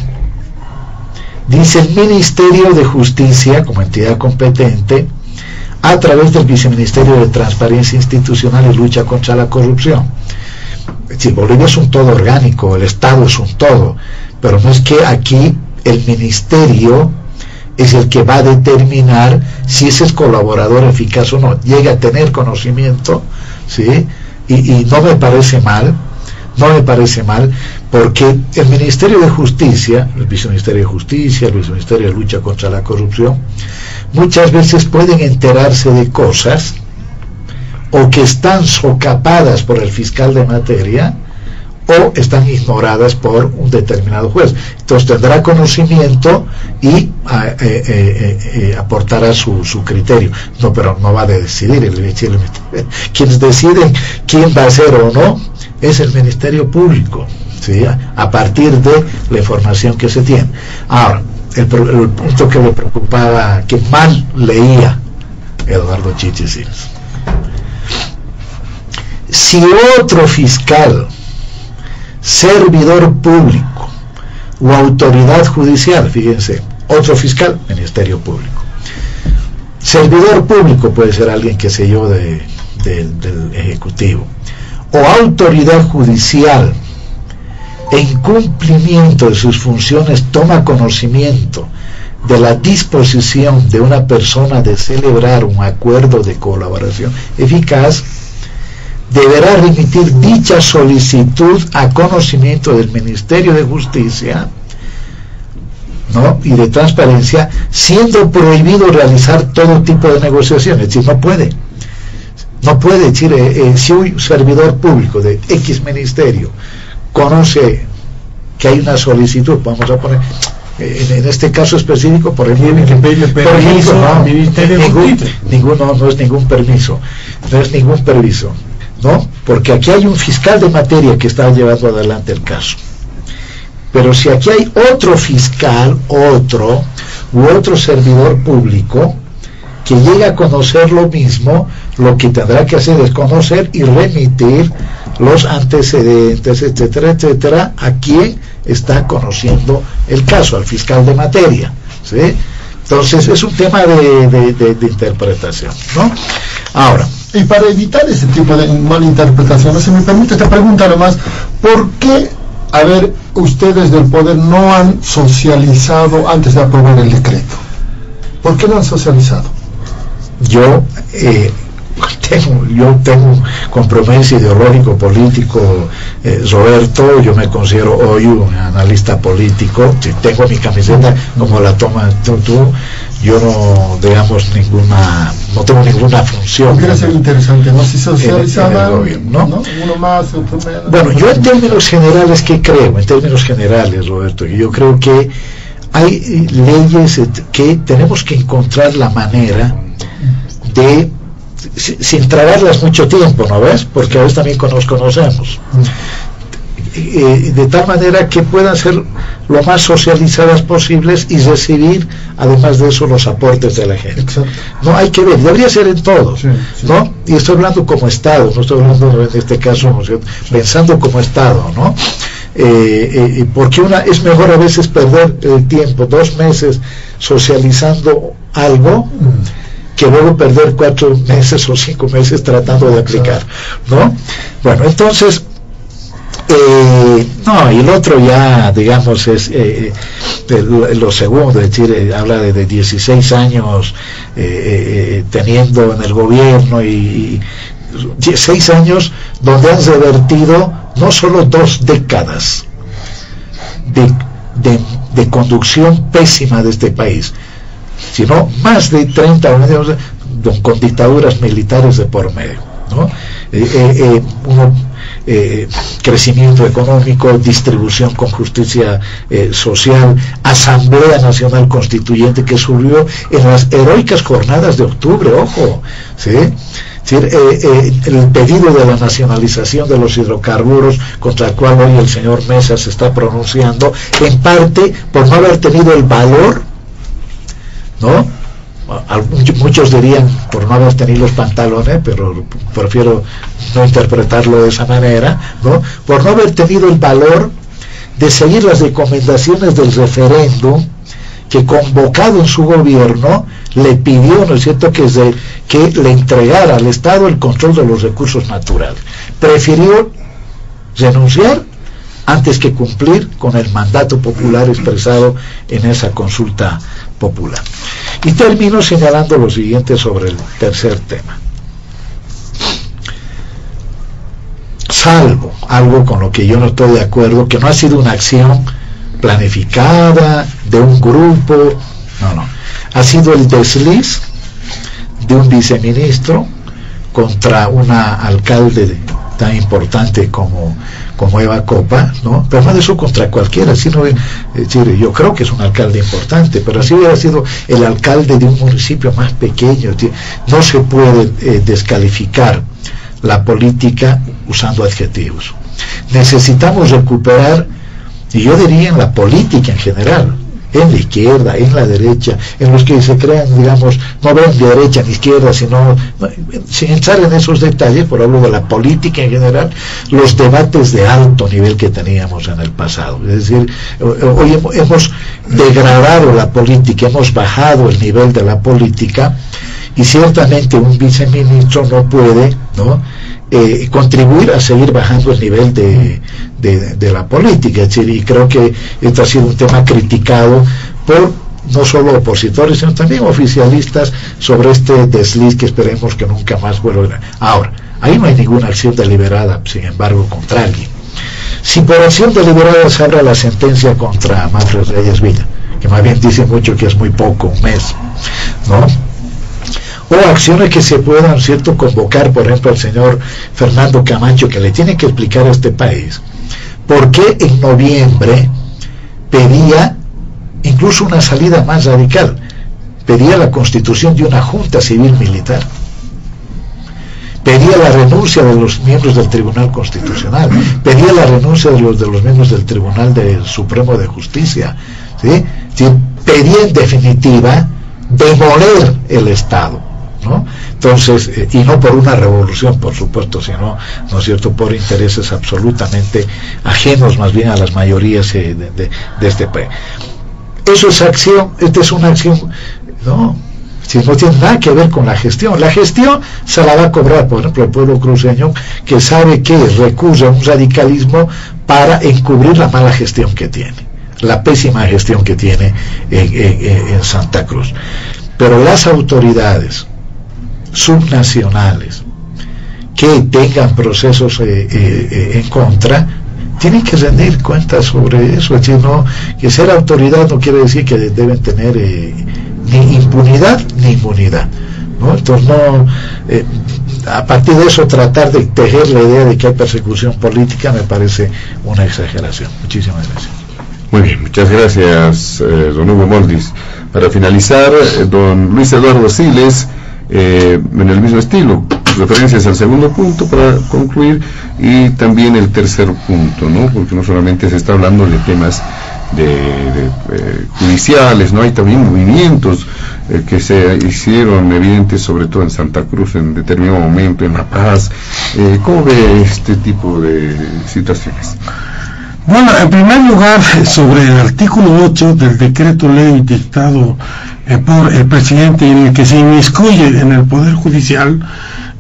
dice el Ministerio de Justicia, como entidad competente, a través del Viceministerio de Transparencia Institucional y Lucha contra la Corrupción. Es decir, Bolivia es un todo orgánico, el Estado es un todo, pero no es que aquí el Ministerio es el que va a determinar si ese es colaborador eficaz o no, llega a tener conocimiento, ¿sí?, y no me parece mal, porque el Ministerio de Justicia, el Viceministerio de Justicia, el Viceministerio de Lucha contra la Corrupción, muchas veces pueden enterarse de cosas o que están socapadas por el fiscal de materia o están ignoradas por un determinado juez. Entonces tendrá conocimiento y aportará su criterio. No, pero no va a decidir. Quienes deciden quién va a ser o no es el Ministerio Público, ¿sí?, a partir de la información que se tiene. Ahora, el punto que le preocupaba, que mal leía Eduardo Chichisinas: si otro fiscal, servidor público o autoridad judicial, fíjense, otro fiscal, Ministerio Público, servidor público puede ser alguien, qué sé yo, del Ejecutivo, o autoridad judicial, en cumplimiento de sus funciones toma conocimiento de la disposición de una persona de celebrar un acuerdo de colaboración eficaz, deberá remitir dicha solicitud a conocimiento del Ministerio de Justicia, ¿no?, y de Transparencia, siendo prohibido realizar todo tipo de negociaciones. Es decir, no puede decir, si un servidor público de X ministerio conoce que hay una solicitud, vamos a poner en este caso específico, por ejemplo, no es ningún permiso, ¿no?, porque aquí hay un fiscal de materia que está llevando adelante el caso. Pero si aquí hay otro fiscal, otro servidor público que llega a conocer lo mismo, lo que tendrá que hacer es conocer y remitir los antecedentes, etcétera, etcétera, a quien está conociendo el caso, al fiscal de materia, ¿sí? Entonces es un tema de interpretación, ¿no? Ahora, y para evitar ese tipo de malinterpretaciones, si me permite, te pregunto además, ¿por qué, ustedes del poder no han socializado antes de aprobar el decreto? ¿Por qué no han socializado? Yo tengo un compromiso ideológico político, Roberto. Yo me considero hoy un analista político. Si tengo mi camiseta como la tomas tú, yo no, digamos, no tengo ninguna función. Quiere ser interesante, ¿no? Si socializaba, en el gobierno, ¿no? Uno más, otro menos. Bueno, yo en términos generales, ¿qué creo? En términos generales, Roberto, yo creo que hay leyes que tenemos que encontrar la manera de, sin tragarlas mucho tiempo, ¿no ves? Porque a veces también nos conocemos. de tal manera que puedan ser lo más socializadas posibles y recibir además de eso los aportes de la gente. Exacto. No hay que ver, debería ser en todo, Sí, sí. ¿no? Y estoy hablando como Estado, no estoy hablando en este caso, ¿no es cierto? Pensando como Estado, ¿no? Porque es mejor a veces perder el tiempo, 2 meses socializando algo, que luego perder 4 meses o 5 meses tratando de aplicar, ¿no? Bueno, entonces, no, y el otro ya, digamos, es lo segundo, es decir, habla de 16 años teniendo en el gobierno y 6 años donde han revertido no solo 2 décadas de conducción pésima de este país, sino más de 30 años con dictaduras militares de por medio, ¿no? Crecimiento económico, distribución con justicia social, Asamblea Nacional Constituyente que surgió en las heroicas jornadas de octubre, ojo, ¿sí? El pedido de la nacionalización de los hidrocarburos, contra el cual hoy el señor Mesa se está pronunciando, en parte por no haber tenido el valor, ¿no? Muchos dirían por no haber tenido los pantalones, pero prefiero no interpretarlo de esa manera, ¿no? Por no haber tenido el valor de seguir las recomendaciones del referéndum que, convocado en su gobierno, le pidió, ¿no es cierto?, que le entregara al Estado el control de los recursos naturales. Prefirió renunciar antes que cumplir con el mandato popular expresado en esa consulta popular. Y termino señalando lo siguiente sobre el tercer tema. Salvo algo con lo que yo no estoy de acuerdo, que no ha sido una acción planificada de un grupo, no, ha sido el desliz de un viceministro contra una alcalde tan importante como Eva Copa, ¿no? Pero no de eso contra cualquiera, sino decir, yo creo que es un alcalde importante, pero así hubiera sido el alcalde de un municipio más pequeño. No se puede descalificar la política usando adjetivos. Necesitamos recuperar, y yo diría en la política en general, en la izquierda, en la derecha, en los que se crean, digamos, no ven de derecha ni izquierda, sino, sin entrar en esos detalles, por hablo de la política en general, los debates de alto nivel que teníamos en el pasado. Es decir, hoy hemos degradado la política, hemos bajado el nivel de la política, y ciertamente un viceministro no puede, ¿no?, contribuir a seguir bajando el nivel de la política. Es decir, y creo que esto ha sido un tema criticado por no solo opositores, sino también oficialistas sobre este desliz que esperemos que nunca más vuelva. Ahora, ahí no hay ninguna acción deliberada, sin embargo, contra alguien. Si por acción deliberada se abra la sentencia contra Manfred Reyes Villa, que más bien dice mucho que es muy poco, un mes, ¿no?, o acciones que se puedan, ¿cierto?, convocar, por ejemplo, al señor Fernando Camacho, que le tiene que explicar a este país por qué en noviembre pedía incluso una salida más radical, pedía la constitución de una junta civil militar, pedía la renuncia de los miembros del Tribunal Constitucional, pedía la renuncia de los miembros del Tribunal Supremo de Justicia, ¿sí? Pedía en definitiva demoler el Estado, ¿no? Entonces, y no por una revolución, por supuesto, sino, ¿no es cierto?, por intereses absolutamente ajenos más bien a las mayorías de este país. Eso es acción, esta es una acción, ¿no?, si no tiene nada que ver con la gestión. La gestión se la va a cobrar, por ejemplo, el pueblo cruceño, que sabe que recurre a un radicalismo para encubrir la mala gestión que tiene, la pésima gestión que tiene en Santa Cruz. Pero las autoridades subnacionales que tengan procesos en contra tienen que rendir cuentas sobre eso. Es decir, no, que ser autoridad no quiere decir que deben tener ni impunidad ni inmunidad, ¿no? Entonces a partir de eso tratar de tejer la idea de que hay persecución política me parece una exageración. Muchísimas gracias. Muy bien, muchas gracias, don Hugo Moldis. Para finalizar, don Luis Eduardo Siles, en el mismo estilo, sus referencias al segundo punto para concluir, y también el tercer punto, ¿no? Porque no solamente se está hablando de temas judiciales, ¿no? Hay también movimientos que se hicieron evidentes, sobre todo en Santa Cruz en determinado momento, en La Paz. ¿Cómo ve este tipo de situaciones? Bueno, en primer lugar, sobre el artículo 8 del decreto ley dictado por el presidente, en el que se inmiscuye en el Poder Judicial,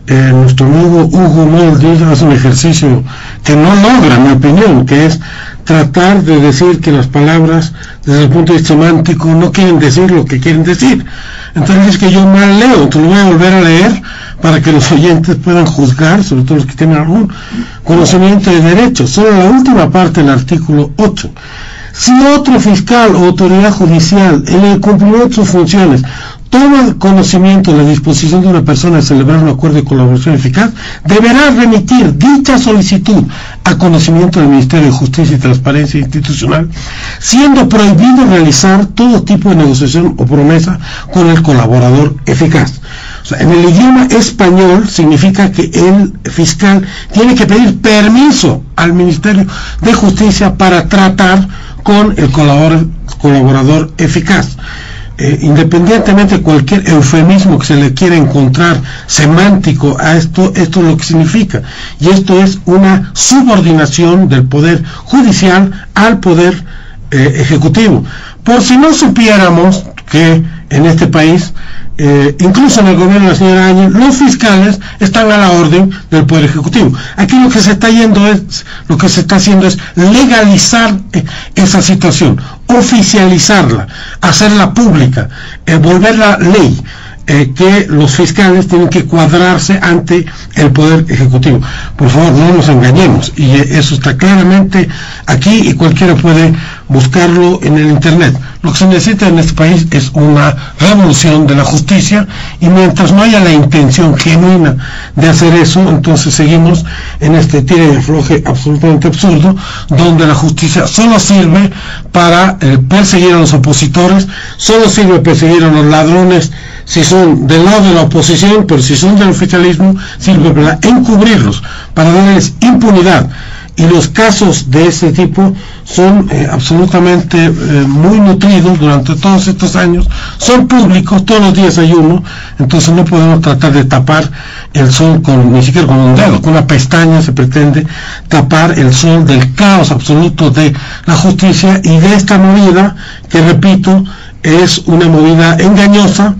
nuestro amigo Hugo Moldes hace un ejercicio que no logra, en mi opinión, que es tratar de decir que las palabras desde el punto de vista semántico no quieren decir lo que quieren decir. Entonces es que yo mal leo, entonces lo voy a volver a leer para que los oyentes puedan juzgar, sobre todo los que tienen algún conocimiento de derecho. Solo la última parte del artículo 8. Si otro fiscal o autoridad judicial, en el cumplimiento de sus funciones, toma conocimiento de la disposición de una persona de celebrar un acuerdo de colaboración eficaz, deberá remitir dicha solicitud a conocimiento del Ministerio de Justicia y Transparencia Institucional, siendo prohibido realizar todo tipo de negociación o promesa con el colaborador eficaz. O sea, en el idioma español significa que el fiscal tiene que pedir permiso al Ministerio de Justicia para tratar con el colaborador eficaz. Independientemente de cualquier eufemismo que se le quiera encontrar semántico a esto es lo que significa, y esto es una subordinación del poder judicial al poder ejecutivo. Por si no supiéramos que en este país, incluso en el gobierno de la señora Áñez, los fiscales están a la orden del poder ejecutivo. Aquí lo que se está haciendo es legalizar esa situación, oficializarla, hacerla pública, volverla ley, que los fiscales tienen que cuadrarse ante el poder ejecutivo. Por favor, no nos engañemos, y eso está claramente aquí y cualquiera puede buscarlo en el internet. Lo que se necesita en este país es una revolución de la justicia, y mientras no haya la intención genuina de hacer eso, entonces seguimos en este tire y afloje absolutamente absurdo, donde la justicia solo sirve para perseguir a los opositores, solo sirve para perseguir a los ladrones si son del lado de la oposición, pero si son del oficialismo sirve para encubrirlos, para darles impunidad. Y los casos de ese tipo son absolutamente muy nutridos durante todos estos años, son públicos, todos los días hay uno. Entonces no podemos tratar de tapar el sol ni siquiera con un dedo, con una pestaña se pretende tapar el sol del caos absoluto de la justicia y de esta movida, que repito, es una movida engañosa,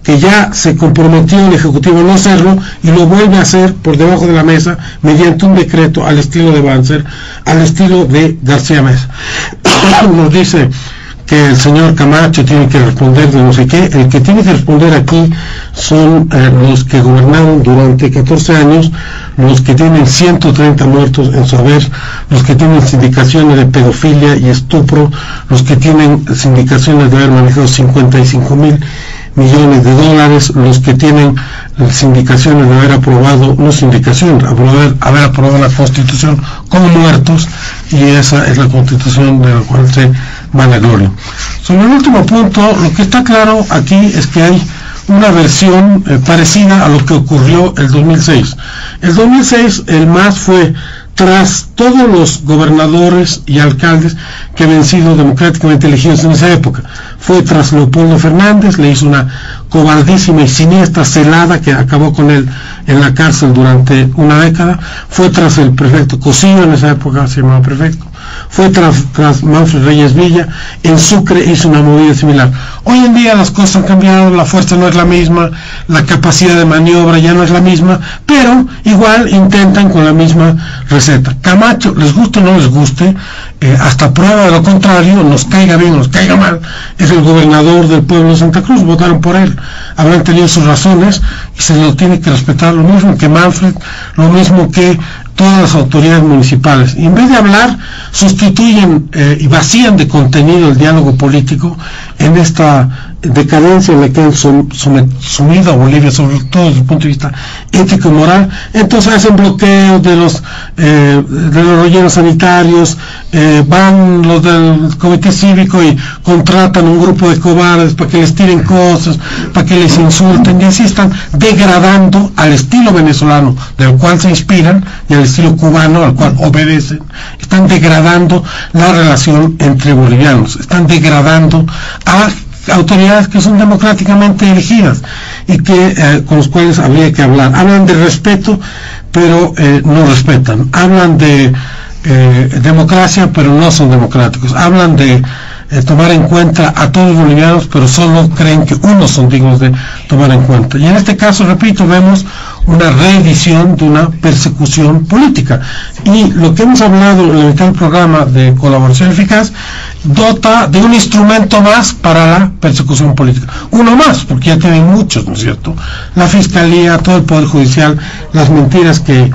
que ya se comprometió el Ejecutivo a no hacerlo y lo vuelve a hacer por debajo de la mesa mediante un decreto al estilo de Banzer, al estilo de García Mesa. Nos dice que el señor Camacho tiene que responder de no sé qué. El que tiene que responder aquí son los que gobernaron durante 14 años, los que tienen 130 muertos en su haber, los que tienen sindicaciones de pedofilia y estupro, los que tienen sindicaciones de haber manejado 55,000 millones de dólares, los que tienen sindicaciones de haber aprobado, no sindicación, haber aprobado la Constitución como muertos, y esa es la Constitución de la cual se vanagloria. Sobre el último punto, lo que está claro aquí es que hay una versión parecida a lo que ocurrió el 2006. El 2006 el MAS fue tras todos los gobernadores y alcaldes que habían sido democráticamente elegidos en esa época. Fue tras Leopoldo Fernández, le hizo una cobardísima y siniestra celada que acabó con él en la cárcel durante una década. Fue tras el prefecto Cosío, en esa época se llamaba prefecto. Fue tras Manfred Reyes Villa. En Sucre hizo una movida similar. Hoy en día las cosas han cambiado, la fuerza no es la misma, la capacidad de maniobra ya no es la misma, pero igual intentan con la misma receta. Camacho, les guste o no les guste, hasta prueba de lo contrario, nos caiga bien o nos caiga mal, es el gobernador del pueblo de Santa Cruz, votaron por él, habrán tenido sus razones y se lo tiene que respetar, lo mismo que Manfred, lo mismo que todas las autoridades municipales. Y en vez de hablar, sustituyen y vacían de contenido el diálogo político en esta decadencia en la que han sumido a Bolivia, sobre todo desde el punto de vista ético y moral. Entonces hacen bloqueos de los rellenos sanitarios, van los del comité cívico y contratan un grupo de cobardes para que les tiren cosas, para que les insulten, y así están degradando al estilo venezolano del cual se inspiran y al estilo cubano al cual obedecen. Están degradando la relación entre bolivianos, están degradando a autoridades que son democráticamente elegidas y que con los cuales habría que hablar. Hablan de respeto, pero no respetan. Hablan de democracia, pero no son democráticos. Hablan de tomar en cuenta a todos los bolivianos, pero solo creen que unos son dignos de tomar en cuenta. Y en este caso, repito, vemos una reedición de una persecución política. Y lo que hemos hablado en la mitad del programa de colaboración eficaz dota de un instrumento más para la persecución política. Uno más, porque ya tienen muchos, ¿no es cierto? La Fiscalía, todo el Poder Judicial, las mentiras que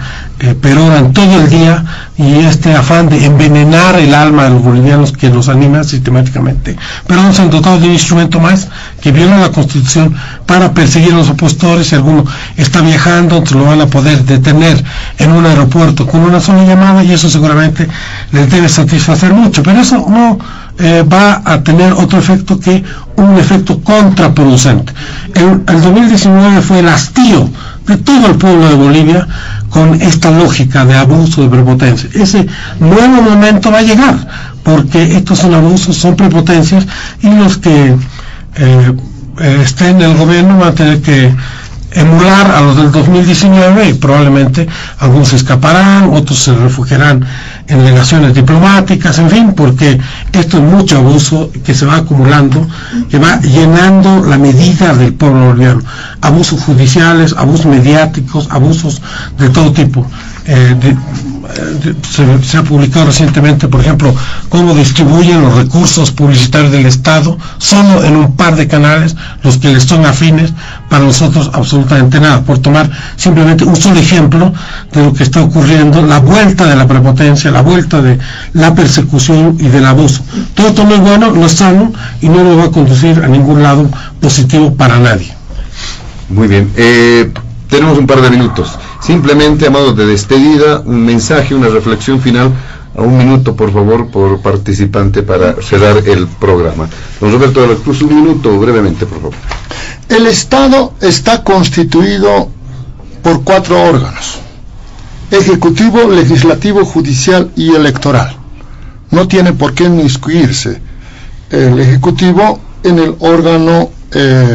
peroran todo el día y este afán de envenenar el alma de los bolivianos que los anima sistemáticamente. Pero nos han dotado de un instrumento más que viola la Constitución para perseguir a los opositores. Si alguno está viajando, se lo van a poder detener en un aeropuerto con una sola llamada, y eso seguramente les debe satisfacer mucho, pero eso no va a tener otro efecto que un efecto contraproducente. El 2019 fue el hastío de todo el pueblo de Bolivia con esta lógica de abuso, de prepotencia. Ese nuevo momento va a llegar, porque estos son abusos, son prepotencias, y los que estén en el gobierno van a tener que emular a los del 2019, y probablemente algunos escaparán, otros se refugiarán en delegaciones diplomáticas, en fin, porque esto es mucho abuso que se va acumulando, que va llenando la medida del pueblo boliviano. Abusos judiciales, abusos mediáticos, abusos de todo tipo. Se ha publicado recientemente, por ejemplo, cómo distribuyen los recursos publicitarios del Estado solo en un par de canales, los que les son afines, para nosotros absolutamente nada. Por tomar simplemente un solo ejemplo de lo que está ocurriendo, la vuelta de la prepotencia, la vuelta de la persecución y del abuso. Todo esto no es bueno, no es sano y no nos va a conducir a ningún lado positivo para nadie. Muy bien, tenemos un par de minutos. Simplemente, a modo de despedida, un mensaje, una reflexión final, a 1 minuto, por favor, por participante para cerrar el programa. Don Roberto de la Cruz, 1 minuto, brevemente, por favor. El Estado está constituido por 4 órganos: ejecutivo, legislativo, judicial y electoral. No tiene por qué inmiscuirse el ejecutivo en el órgano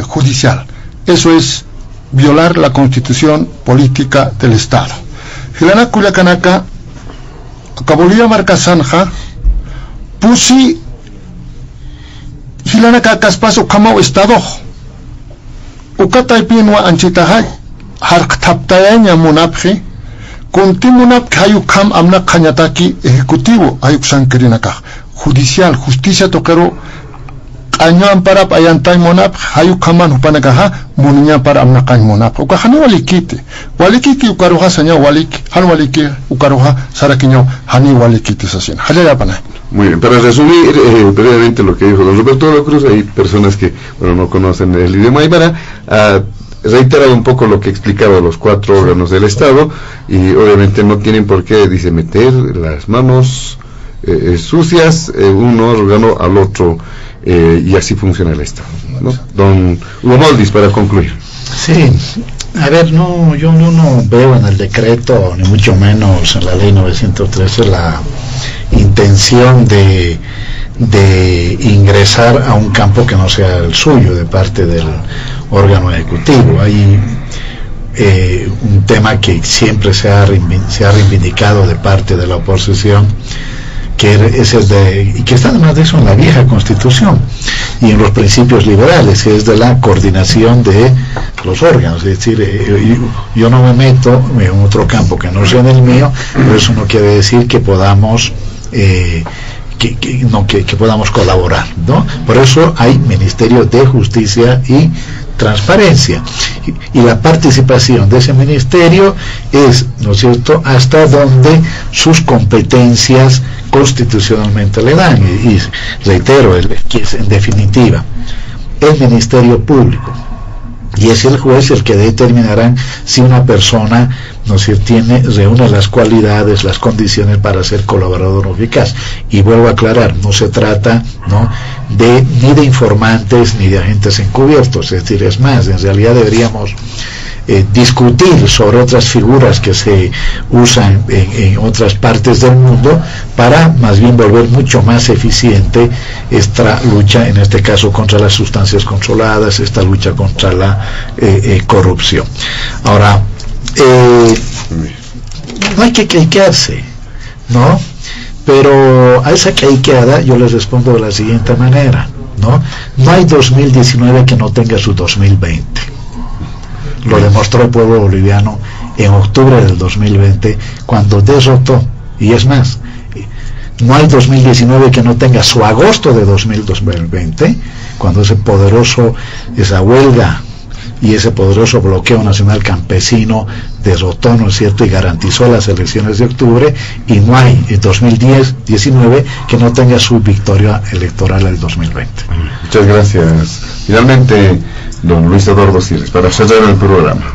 judicial. Eso es violar la constitución política del Estado. Hilana Culiacanaka, Cabolía Marca Zanja, Pusi, Hilana Cacaspas, Ucamao Estado, Ucataipinua Anchitahay, Harktaptayaña Munapji, Kuntimunap Hayukam Amna Kanyataki, ejecutivo, Ayuksankirinaka, judicial, justicia toquero. Año ampara ayantay monap hayu kaman hupanakaha muninya para amnakan monap ukahani walikiti ukaroha sanya walik han waliki ukaroha sarakiño hani walikiti sasin haya pana. Muy bien, para resumir brevemente lo que dijo don Roberto de la Cruz, hay personas que no conocen el idioma aymara, reiterar un poco lo que explicaba los 4 órganos del Estado, y obviamente no tienen por qué, dice, meter las manos sucias un órgano al otro, y así funciona el Estado, ¿no? Don Hugo Moldis, para concluir. Sí, a ver, yo no veo en el decreto, ni mucho menos en la ley 913, la intención de ingresar a un campo que no sea el suyo de parte del órgano ejecutivo. Hay un tema que siempre se ha reivindicado de parte de la oposición, que es el y que está además de eso en la vieja Constitución y en los principios liberales, que es de la coordinación de los órganos. Es decir, yo no me meto en otro campo que no sea en el mío, pero eso no quiere decir que podamos que podamos colaborar, ¿no? Por eso hay Ministerio de Justicia y Transparencia, y la participación de ese ministerio es, ¿no es cierto?, hasta donde sus competencias constitucionalmente le dan, y reitero, que es en definitiva el Ministerio Público. Y es el juez el que determinará si una persona, no sé, reúne las cualidades, las condiciones para ser colaborador eficaz. Y vuelvo a aclarar, no se trata, ¿no?, ni de informantes ni de agentes encubiertos. Es decir, es más, en realidad deberíamos discutir sobre otras figuras que se usan en otras partes del mundo para más bien volver mucho más eficiente esta lucha, en este caso contra las sustancias controladas, esta lucha contra la corrupción. Ahora, no hay que caiquearse, ¿no? Pero a esa caiqueada yo les respondo de la siguiente manera, ¿no? No hay 2019 que no tenga su 2020. Lo demostró el pueblo boliviano en octubre del 2020, cuando derrotó, y es más, no hay 2019 que no tenga su agosto de 2020, cuando esa huelga y ese poderoso bloqueo nacional campesino derrotó, ¿no es cierto?, y garantizó las elecciones de octubre, y no hay en 2019 que no tenga su victoria electoral el 2020. Muchas gracias. Finalmente, don Luis Eduardo Siles, para cerrar el programa.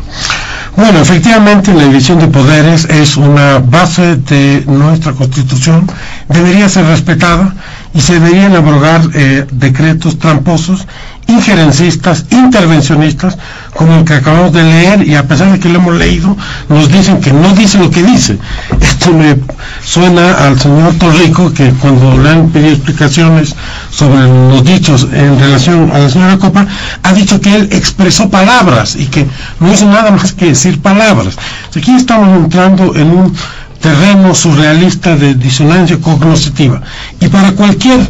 Bueno, efectivamente la división de poderes es una base de nuestra Constitución, debería ser respetada y se deberían abrogar decretos tramposos, injerencistas, intervencionistas, como el que acabamos de leer, y a pesar de que lo hemos leído, nos dicen que no dice lo que dice. Esto me suena al señor Torrico, que cuando le han pedido explicaciones sobre los dichos en relación a la señora Copa, ha dicho que él expresó palabras y que no hizo nada más que decir palabras. Aquí estamos entrando en un terreno surrealista de disonancia cognoscitiva, y para cualquier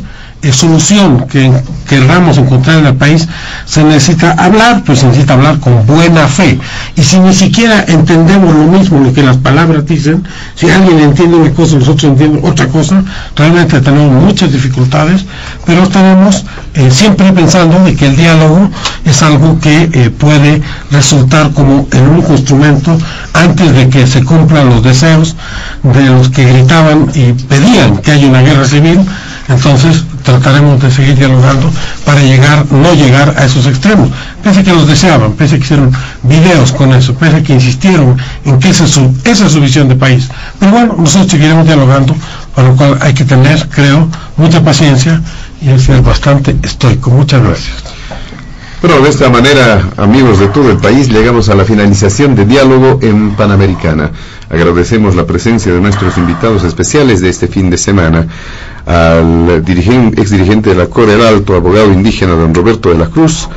solución que queramos encontrar en el país se necesita hablar, pues se necesita hablar con buena fe, y si ni siquiera entendemos lo mismo lo que las palabras dicen, si alguien entiende una cosa y nosotros entendemos otra cosa, realmente tenemos muchas dificultades, pero estaremos siempre pensando de que el diálogo es algo que puede resultar como el único instrumento antes de que se cumplan los deseos de los que gritaban y pedían que haya una guerra civil. Entonces trataremos de seguir dialogando para no llegar a esos extremos, pese a que los deseaban, pese a que hicieron videos con eso, pese a que insistieron en que esa es su visión de país. Pero bueno, nosotros seguiremos dialogando, para lo cual hay que tener, creo, mucha paciencia y ser bastante estoico. Muchas gracias. Bueno, de esta manera, amigos de todo el país, llegamos a la finalización de Diálogo en Panamericana. Agradecemos la presencia de nuestros invitados especiales de este fin de semana, al exdirigente de la Corel Alto, abogado indígena don Roberto de la Cruz,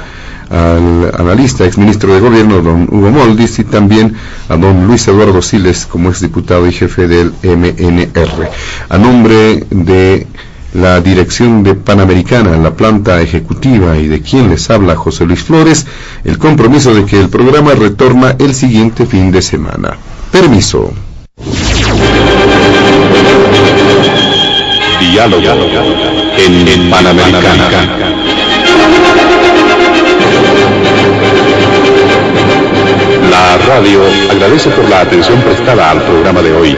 al analista, exministro de Gobierno don Hugo Moldis, y también a don Luis Eduardo Siles como exdiputado y jefe del MNR. A nombre de la dirección de Panamericana, la planta ejecutiva, y de quien les habla José Luis Flores, el compromiso de que el programa retorna el siguiente fin de semana. Permiso. Diálogo en Panamericana. La radio agradece por la atención prestada al programa de hoy.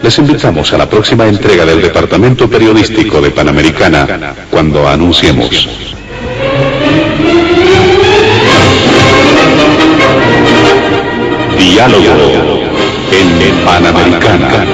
Les invitamos a la próxima entrega del Departamento Periodístico de Panamericana, cuando anunciemos. Diálogo en Panamericana.